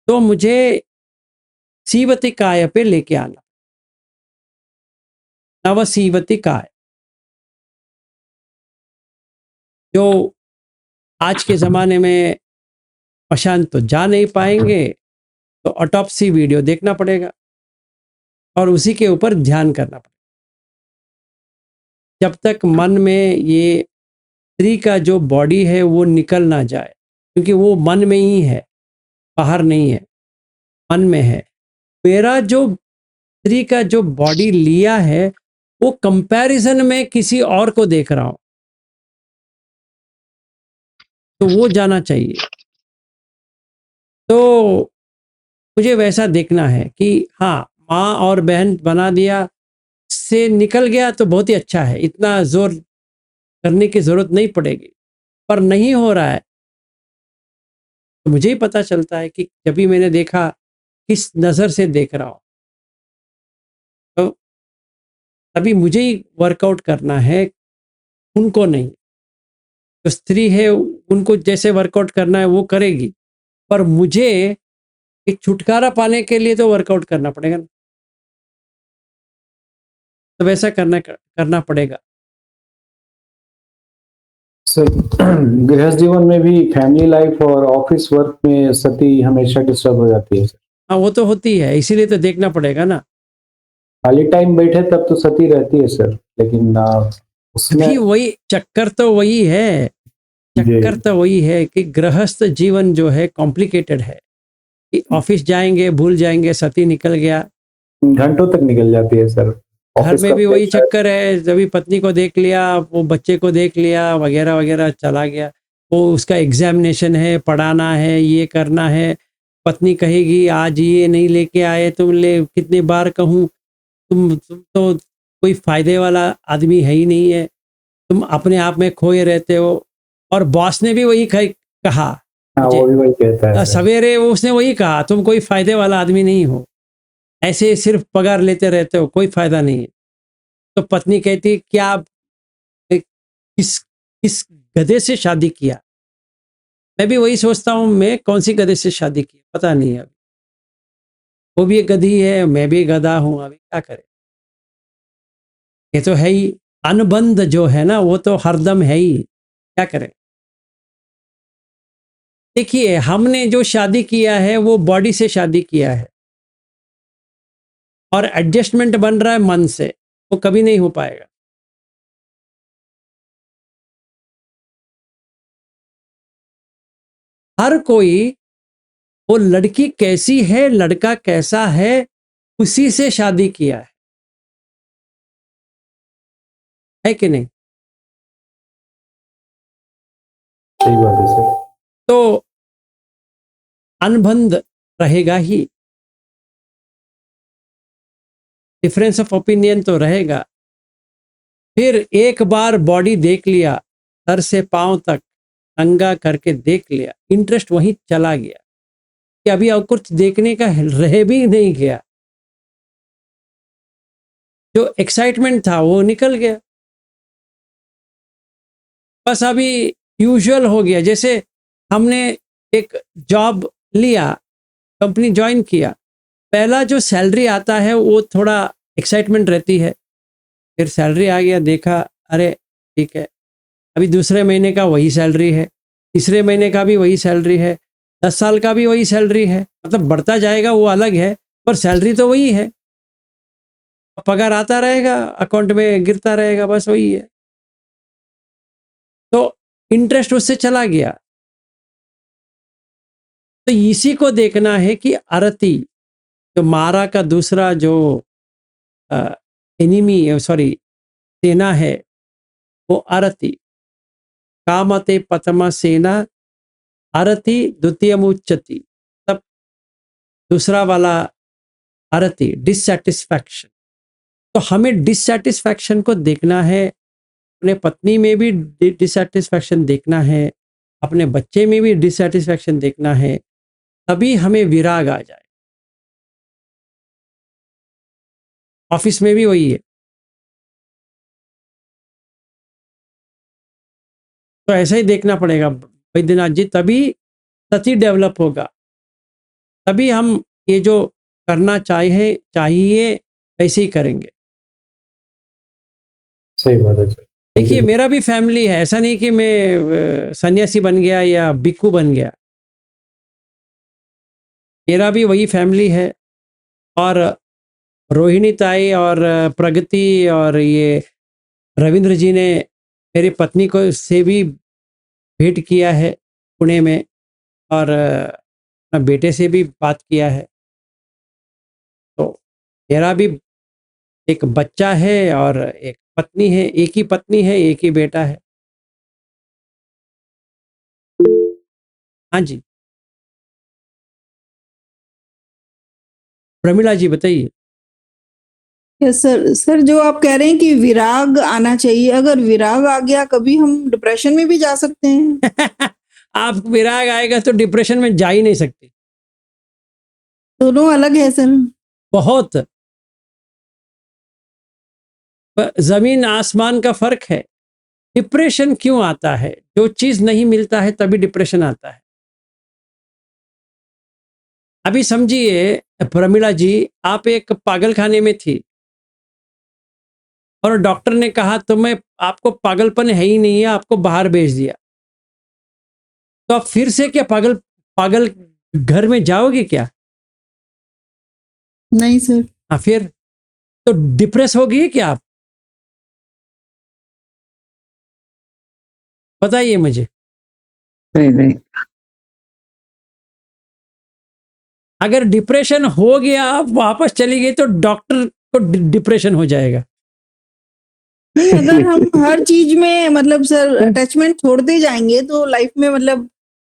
तो मुझे सीवती काय पे लेके आना, नव सीवती काय। जो आज के ज़माने में मशान तो जा नहीं पाएंगे, तो ऑटोप्सी वीडियो देखना पड़ेगा और उसी के ऊपर ध्यान करना पड़ेगा। जब तक मन में ये स्त्री का जो बॉडी है वो निकल ना जाए, क्योंकि वो मन में ही है, बाहर नहीं है, मन में है। मेरा जो स्त्री का जो बॉडी लिया है वो कंपैरिजन में किसी और को देख रहा हूं, तो वो जाना चाहिए। तो मुझे वैसा देखना है कि हाँ, माँ और बहन बना दिया, से निकल गया तो बहुत ही अच्छा है, इतना जोर करने की जरूरत नहीं पड़ेगी। पर नहीं हो रहा है तो मुझे ही पता चलता है कि जब भी मैंने देखा किस नज़र से देख रहा हूँ, तो तभी मुझे ही वर्कआउट करना है, उनको नहीं। जो स्त्री है उनको जैसे वर्कआउट करना है वो करेगी, पर मुझे एक छुटकारा पाने के लिए तो वर्कआउट करना पड़ेगा ना। तो वैसा करना पड़ेगा। सर गृहस्थ जीवन में भी फैमिली लाइफ और ऑफिस वर्क में सती हमेशा डिस्टर्ब हो जाती है सर। हाँ, वो तो होती है, इसीलिए तो देखना पड़ेगा ना। खाली टाइम बैठे तब तो सती रहती है सर, लेकिन उसमें अभी वही चक्कर तो वही है, जी चक्कर तो वही है कि गृहस्थ जीवन जो है कॉम्प्लिकेटेड है, कि ऑफिस जाएंगे भूल जाएंगे, सती निकल गया। घंटों तक निकल जाती है सर। घर ऑफिस में का भी वही प्रेशर, चक्कर है, जब पत्नी को देख लिया, वो बच्चे को देख लिया, वगैरह वगैरह चला गया। वो उसका एग्जामिनेशन है, पढ़ाना है, ये करना है। पत्नी कहेगी आज ये नहीं लेके आए, तुम ले, कितनी बार कहूँ, तुम तो कोई फायदे वाला आदमी है ही नहीं है, तुम अपने आप में खोए रहते हो। और बॉस ने भी वही कहा हाँ मुझे, वो भी वही कहता है सर। सवेरे उसने वही कहा, तुम कोई फायदे वाला आदमी नहीं हो, ऐसे सिर्फ पगार लेते रहते हो, कोई फायदा नहीं है। तो पत्नी कहती क्या किस किस गधे से शादी किया। मैं भी वही सोचता हूँ, मैं कौन सी गधे से शादी की, पता नहीं है। अभी वो भी एक गधी है, मैं भी गधा हूँ, अभी क्या करें। ये तो है ही, अनुबंध जो है ना वो तो हरदम है ही, क्या करें। देखिए, हमने जो शादी किया है वो बॉडी से शादी किया है, और एडजस्टमेंट बन रहा है मन से, वो कभी नहीं हो पाएगा। हर कोई, वो लड़की कैसी है, लड़का कैसा है, उसी से शादी किया है कि नहीं। सही बात है सर। तो अनुबंध रहेगा ही, डिफरेंस ऑफ ओपिनियन तो रहेगा। फिर एक बार बॉडी देख लिया, सर से पांव तक नंगा करके देख लिया, इंटरेस्ट वहीं चला गया कि अभी और कुछ देखने का रह भी नहीं गया, जो एक्साइटमेंट था वो निकल गया। बस अभी यूजुअल हो गया, जैसे हमने एक जॉब लिया, कंपनी ज्वाइन किया, पहला जो सैलरी आता है वो थोड़ा एक्साइटमेंट रहती है, फिर सैलरी आ गया, देखा अरे ठीक है, अभी दूसरे महीने का वही सैलरी है, तीसरे महीने का भी वही सैलरी है, 10 साल का भी वही सैलरी है, मतलब बढ़ता जाएगा वो अलग है, पर सैलरी तो वही है। पगार आता रहेगा, अकाउंट में गिरता रहेगा, बस वही है। तो इंटरेस्ट उससे चला गया। तो इसी को देखना है कि अरति, जो मारा का दूसरा जो एनिमी, सॉरी, सेना है, वो अरति, कामते पतमा सेना अरति द्वितीय मुच्यति। तब दूसरा वाला अरति, डिससेटिस्फैक्शन। तो हमें डिससेटिस्फैक्शन को देखना है, अपने पत्नी में भी डिससेटिस्फैक्शन देखना है, अपने बच्चे में भी डिससेटिस्फैक्शन देखना है, तभी हमें विराग आ जाए। ऑफिस में भी वही है। तो ऐसा ही देखना पड़ेगा वैद्यनाथ जी, तभी सती डेवलप होगा, तभी हम ये जो करना चाहिए वैसे ही करेंगे। सही बात है सर। देखिए मेरा भी फैमिली है, ऐसा नहीं कि मैं सन्यासी बन गया या भिक्षु बन गया। मेरा भी वही फैमिली है। और रोहिणी ताई और प्रगति और ये रविंद्र जी ने मेरी पत्नी को से भी भेंट किया है पुणे में, और अपना बेटे से भी बात किया है। तो मेरा भी एक बच्चा है और एक पत्नी है, एक ही पत्नी है, एक ही बेटा है। हाँ जी, प्रमिला जी बताइए। Yes sir. सर जो आप कह रहे हैं कि विराग आना चाहिए, अगर विराग आ गया कभी हम डिप्रेशन में भी जा सकते हैं। आप विराग आएगा तो डिप्रेशन में जा ही नहीं सकते। दोनों अलग है सर। बहुत जमीन आसमान का फर्क है। डिप्रेशन क्यों आता है? जो चीज नहीं मिलता है तभी डिप्रेशन आता है। अभी समझिए प्रमिला जी, आप एक पागलखाने में थी और डॉक्टर ने कहा तुम्हें, आपको पागलपन है ही नहीं है, आपको बाहर भेज दिया। तो आप फिर से क्या पागल पागल घर में जाओगे क्या? नहीं सर। हाँ, फिर तो डिप्रेस हो गई क्या आप? बताइए मुझे। नहीं नहीं अगर डिप्रेशन हो गया, आप वापस चली गई तो डॉक्टर को डिप्रेशन हो जाएगा। नहीं, अगर हम हर चीज में मतलब सर अटैचमेंट छोड़ते जाएंगे तो लाइफ में मतलब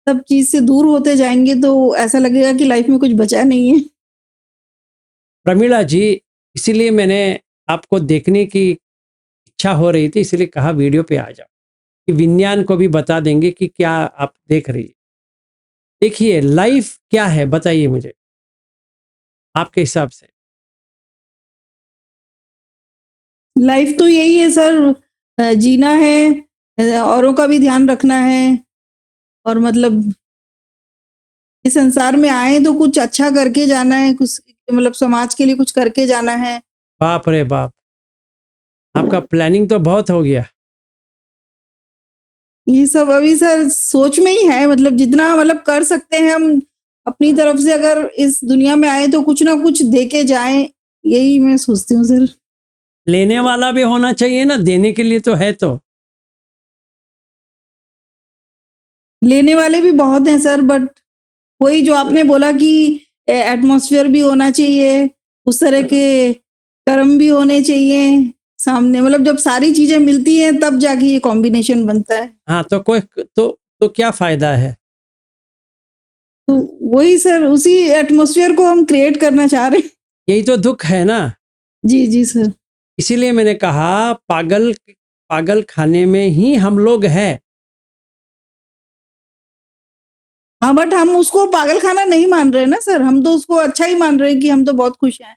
सब चीज से दूर होते जाएंगे तो ऐसा लगेगा कि लाइफ में कुछ बचा नहीं है। प्रमिला जी, इसीलिए मैंने आपको देखने की इच्छा हो रही थी, इसलिए कहा वीडियो पे आ जाओ कि विज्ञान को भी बता देंगे कि क्या आप देख रही है। देखिए लाइफ क्या है, बताइए मुझे आपके हिसाब से। लाइफ तो यही है सर, जीना है, औरों का भी ध्यान रखना है, और मतलब इस संसार में आए तो कुछ अच्छा करके जाना है, कुछ मतलब समाज के लिए कुछ करके जाना है। बाप रे बाप, आपका प्लानिंग तो बहुत हो गया। ये सब अभी सर सोच में ही है, मतलब जितना मतलब कर सकते हैं हम अपनी तरफ से, अगर इस दुनिया में आए तो कुछ ना कुछ दे के जाएं, यही मैं सोचती हूँ सर। लेने वाला भी होना चाहिए ना, देने के लिए तो है। तो लेने वाले भी बहुत हैं सर, बट वही जो आपने बोला कि एटमॉस्फेयर भी होना चाहिए, उस तरह के कर्म भी होने चाहिए सामने, मतलब जब सारी चीजें मिलती हैं तब जाके ये कॉम्बिनेशन बनता है। हाँ, तो कोई तो क्या फायदा है? तो वही सर, उसी एटमॉस्फेयर को हम क्रिएट करना चाह रहे हैं। यही तो दुख है ना। जी जी सर। इसीलिए मैंने कहा पागल खाने में ही हम लोग हैं। हाँ, बट हम उसको पागल खाना नहीं मान रहे ना सर, हम तो उसको अच्छा ही मान रहे हैं कि हम तो बहुत खुश हैं।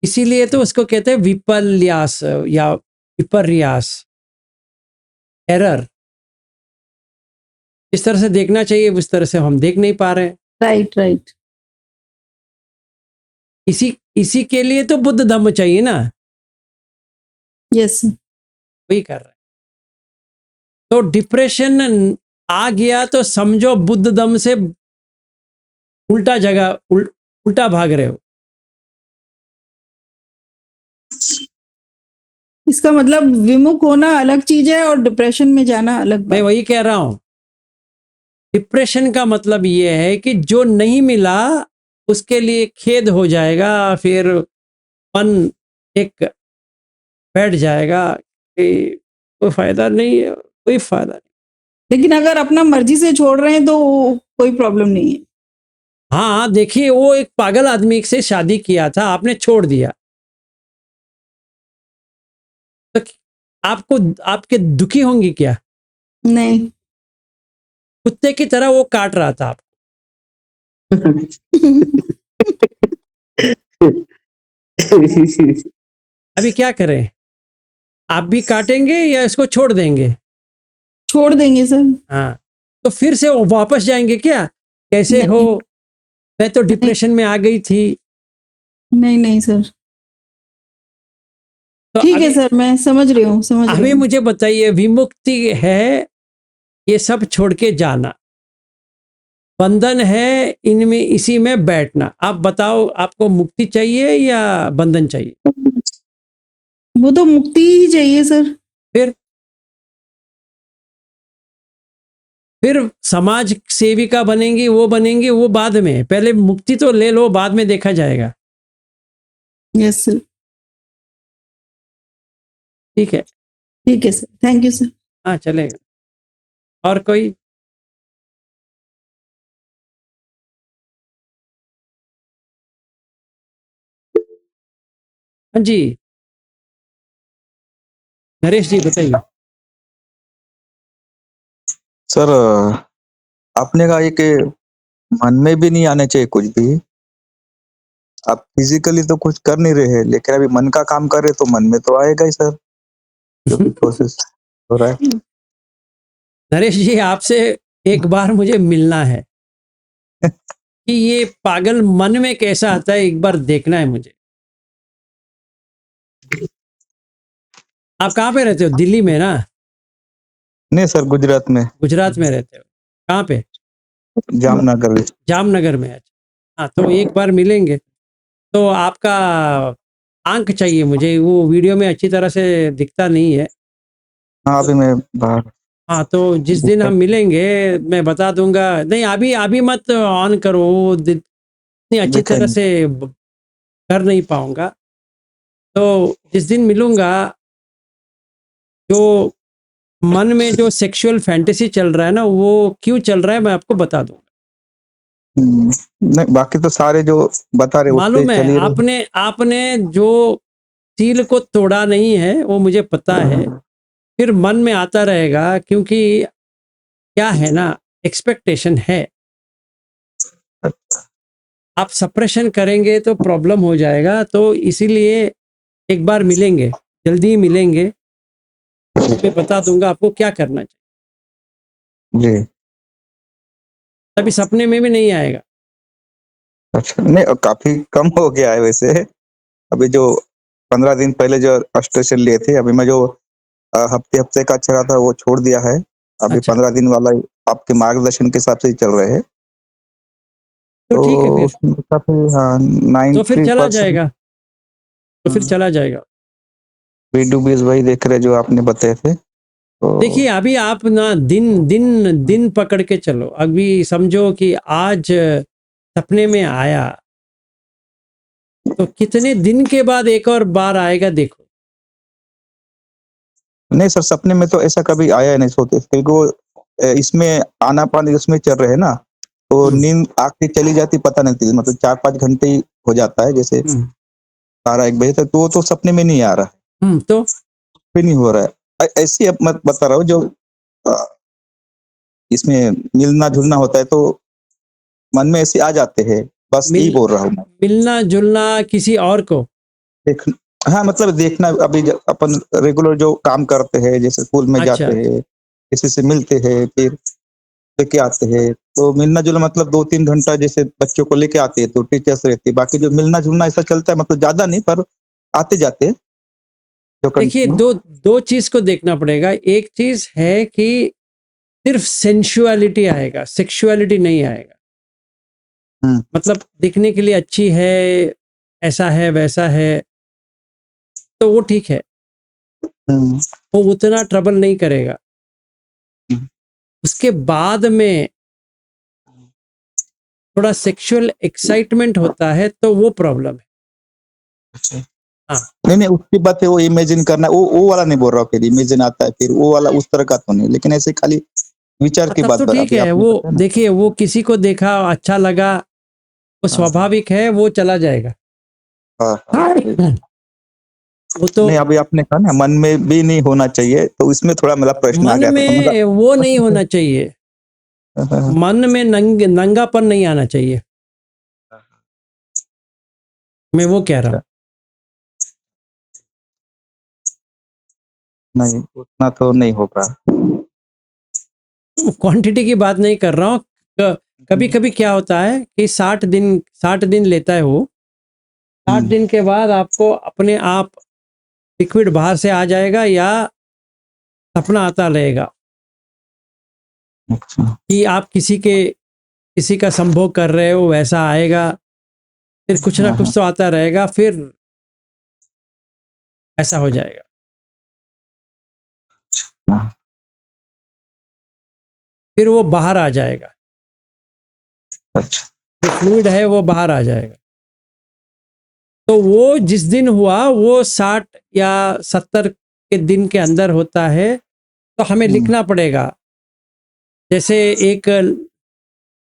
इसीलिए तो उसको कहते हैं विपर्यास या विपर्यास, एरर। इस तरह से देखना चाहिए, उस तरह से हम देख नहीं पा रहे हैं। Right right. इसी के लिए तो बुद्ध धम्म चाहिए ना, यस। वही कर रहे हैं। तो डिप्रेशन आ गया तो समझो बुद्ध धम्म से उल्टा जगह उल्टा भाग रहे हो। इसका मतलब विमुख होना अलग चीज है और डिप्रेशन में जाना अलग मैं बात। वही कह रहा हूं। डिप्रेशन का मतलब ये है कि जो नहीं मिला उसके लिए खेद हो जाएगा, फिर मन एक बैठ जाएगा कि कोई फायदा नहीं है, कोई फायदा नहीं। लेकिन अगर अपना मर्जी से छोड़ रहे हैं तो कोई प्रॉब्लम नहीं है। हाँ देखिए, वो एक पागल आदमी से शादी किया था, आपने छोड़ दिया, तो आपको आपके दुखी होंगी क्या? नहीं। कुत्ते की तरह वो काट रहा था आपको। अभी क्या करें? आप भी काटेंगे या इसको छोड़ देंगे? छोड़ देंगे सर। हाँ, तो फिर से वो वापस जाएंगे क्या? कैसे हो, नहीं मैं तो डिप्रेशन में आ गई थी। नहीं नहीं सर। तो ठीक है अभी सर, मैं समझ रही हूँ, समझ रही अभी हूँ। मुझे बताइए, विमुक्ति है ये सब छोड़ के जाना, बंधन है इनमें इसी में बैठना। आप बताओ, आपको मुक्ति चाहिए या बंधन चाहिए? वो तो मुक्ति ही चाहिए सर। फिर समाज सेविका बनेंगी, वो बनेंगी, वो बाद में, पहले मुक्ति तो ले लो, बाद में देखा जाएगा। यस सर, ठीक है, ठीक है सर, थैंक यू सर। हाँ चलेगा। और कोई? हाँ जी, नरेश जी बताइए। सर आपने कहा ये कि मन में भी नहीं आने चाहिए कुछ भी। आप फिजिकली तो कुछ कर नहीं रहे हैं, लेकिन अभी मन का काम कर रहे तो मन में तो आएगा ही सर, जो भी प्रोसेस हो रहा है। नरेश जी, आपसे एक बार मुझे मिलना है कि ये पागल मन में कैसा आता है, एक बार देखना है मुझे। आप कहाँ पे रहते हो? दिल्ली में ना? नहीं सर, गुजरात में, गुजरात में रहते हो? कहाँ पे? जामनगर में। जामनगर में। अच्छा, हाँ तो एक बार मिलेंगे। तो आपका आंक चाहिए मुझे, वो वीडियो में अच्छी तरह से दिखता नहीं है। हाँ अभी मैं बाहर। हाँ तो जिस दिन हम मिलेंगे मैं बता दूंगा। नहीं, अभी अभी मत ऑन करो, वो इतनी अच्छी तरह से कर नहीं पाऊंगा। तो जिस दिन मिलूंगा, जो मन में जो सेक्सुअल फैंटेसी चल रहा है ना, वो क्यों चल रहा है मैं आपको बता दूंगा। नहीं बाकी तो सारे जो बता रहे उस पे मालूम है, चल ही रहे। आपने आपने जो सील को तोड़ा नहीं है वो मुझे पता है। फिर मन में आता रहेगा, क्योंकि क्या है ना, एक्सपेक्टेशन है। आप सप्रेशन करेंगे तो प्रॉब्लम हो जाएगा। तो इसीलिए एक बार मिलेंगे, जल्दी ही मिलेंगे, मैं बता दूंगा आपको क्या करना चाहिए। जी तभी सपने में भी नहीं आएगा। अच्छा, नहीं काफी कम हो गया है वैसे। अभी जो 15 दिन पहले जो अस्ट्रेशन लिए थे, अभी मैं जो हफ्ते हफ्ते का चला था वो छोड़ दिया है। अभी अच्छा, 15 दिन वाला आपके मार्गदर्शन के हिसाब से ही चल रहे हैं। तो तो ठीक है फिर। उसमें काफी हाँ तो फिर 90% चला जाएगा, तो फिर चला जाएगा। B2B वही देख रहे जो आपने बताए थे। तो देखिए, अभी आप ना दिन दिन दिन पकड़ के चलो। अभी समझो कि आज सपने में आया, तो कितने दिन के बाद एक और बार आएगा देखो। नहीं सर, सपने में तो ऐसा कभी आया नहीं सोते, क्योंकि वो इसमें आना पानी उसमें चल रहे हैं ना, तो नींद आखिरी चली जाती पता नहीं चली, मतलब 4-5 घंटे ही हो जाता है, जैसे 12-1 बजे तक। तो वो तो सपने में नहीं आ रहा है, तो भी नहीं हो रहा है। ऐसी अब मैं बता रहा हूँ जो अ, इसमें मिलना जुलना होता है तो मन में ऐसे आ जाते हैं, बस यही बोल रहा हूँ मैं। मिलना जुलना किसी और को? देख हाँ मतलब देखना, अभी अपन रेगुलर जो काम करते हैं, जैसे स्कूल में अच्छा, जाते हैं, किसी से मिलते हैं, फिर लेके आते हैं, तो मिलना जुलना मतलब 2-3 घंटा जैसे बच्चों को लेके आते हैं तो टीचर्स रहती है, बाकी जो मिलना जुलना ऐसा चलता है, मतलब ज्यादा नहीं पर आते जाते हैं जो देखिए, कंटिन्यू। दो चीज को देखना पड़ेगा। एक चीज है कि सिर्फ सेंसुअलिटी आएगा, सेक्सुअलिटी नहीं आएगा। मतलब दिखने के लिए अच्छी है, ऐसा है वैसा है, तो वो ठीक है, वो उतना ट्रबल नहीं करेगा। उसके बाद में थोड़ा सेक्सुअल एक्साइटमेंट होता है, तो वो प्रॉब्लम है। अच्छा हाँ, नहीं नहीं, उसकी बात है, वो इमेजिन करना, वो वाला नहीं बोल रहा हूँ, फिर इमेजिन आता है फिर वो वाला उस तरह का तो नहीं, लेकिन ऐसे खाली विचार की तब बात तो ठीक अभी है। आपने वो बताया ना। देखिए, वो किसी को देखा अच्छा लगा, वो स्वाभाविक है, वो चला जाएगा। हाँ हाँ। वो तो नहीं अभी आपने कहा ना मन में भी नहीं होना चाहिए, तो इसमें थोड़ा मेरा प्रश्न आ मन गया था, तो में वो नहीं होना चाहिए। मतलब मन में नंगापन नहीं आना चाहिए, मैं वो कह रहा हूँ। नहीं उतना तो नहीं होगा। क्वांटिटी की बात नहीं कर रहा हूँ। कभी कभी क्या होता है कि 60 दिन लेता है वो। 60 दिन के बाद आपको अपने आप लिक्विड बाहर से आ जाएगा या सपना आता रहेगा अच्छा कि आप किसी का संभोग कर रहे हो, वैसा आएगा, फिर कुछ ना हाँ कुछ हाँ तो आता रहेगा, फिर ऐसा हो जाएगा। हाँ, फिर वो बाहर आ जाएगा, अच्छा जो फ्लूइड है वो बाहर आ जाएगा। तो वो जिस दिन हुआ वो 60 या 70 के दिन के अंदर होता है, तो हमें लिखना पड़ेगा। जैसे एक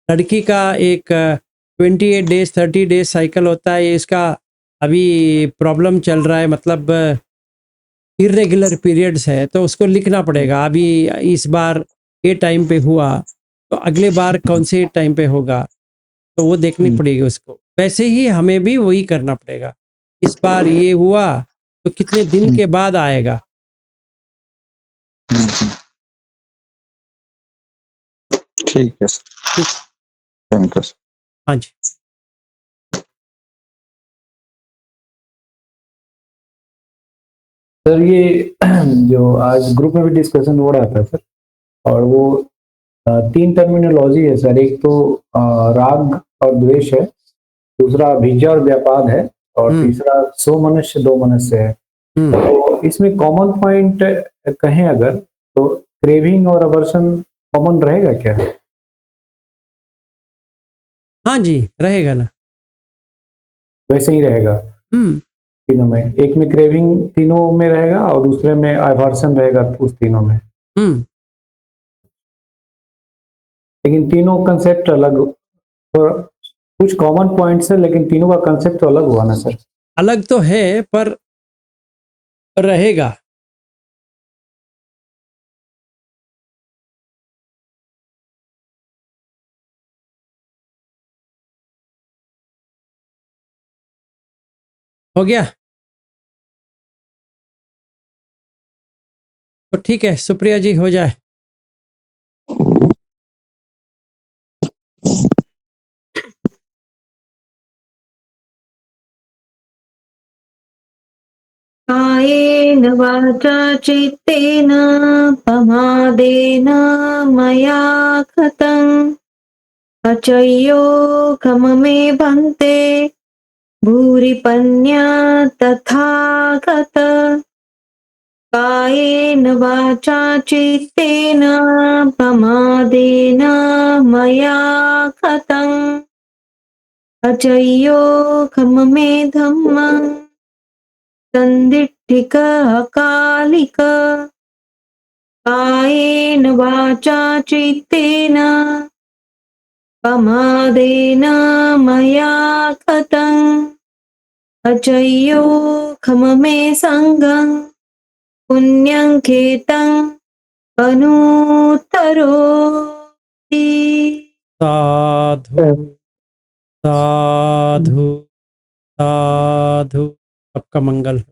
लड़की का एक 28 डेज 30 डेज साइकिल होता है, ये इसका अभी प्रॉब्लम चल रहा है, मतलब इरेगुलर पीरियड्स है, तो उसको लिखना पड़ेगा। अभी इस बार ये टाइम पे हुआ, तो अगले बार कौन से टाइम पे होगा, तो वो देखनी पड़ेगी उसको। वैसे ही हमें भी वही करना पड़ेगा। इस बार ये हुआ तो कितने दिन के बाद आएगा। ठीक है सर, ठीक, थैंक यू सर। हाँ जी। सर ये जो आज ग्रुप में भी डिस्कशन हो रहा था सर, और वो 3 टर्मिनोलॉजी है सर। एक तो राग और द्वेष है, दूसरा अभिज्ञा और व्यापाद है, और तीसरा सो मनुष्य दो मनुष्य है। तो इसमें कॉमन पॉइंट कहें अगर, तो क्रेविंग और अवर्सन कॉमन रहेगा क्या? हाँ जी, रहेगा ना। वैसे ही रहेगा तीनों में? एक में क्रेविंग तीनों में रहेगा और दूसरे में अवर्सन रहेगा उस तीनों में, लेकिन तीनों कंसेप्ट अलग। और कुछ कॉमन पॉइंट्स है, लेकिन तीनों का कंसेप्ट तो अलग हुआ ना सर? अलग तो है पर रहेगा। हो गया तो ठीक है, सुप्रिया जी हो जाए। कायेन वाचा चित्तेन प्रमादेन मया कृतं अचयोगममे भन्ते भूरिपन्या तथा गत। कायेन वाचा चित्तेन प्रमादेन मया कृतं अचयोगममे धम्मं संदिट्ठिक अकालिक। कायेन वाचा चित्तेन प्रमादेन मया कृतं अचयोगममे संगं पुण्यं खेतं अनुत्तरोति। साधु साधु साधु, सबका मंगल हो।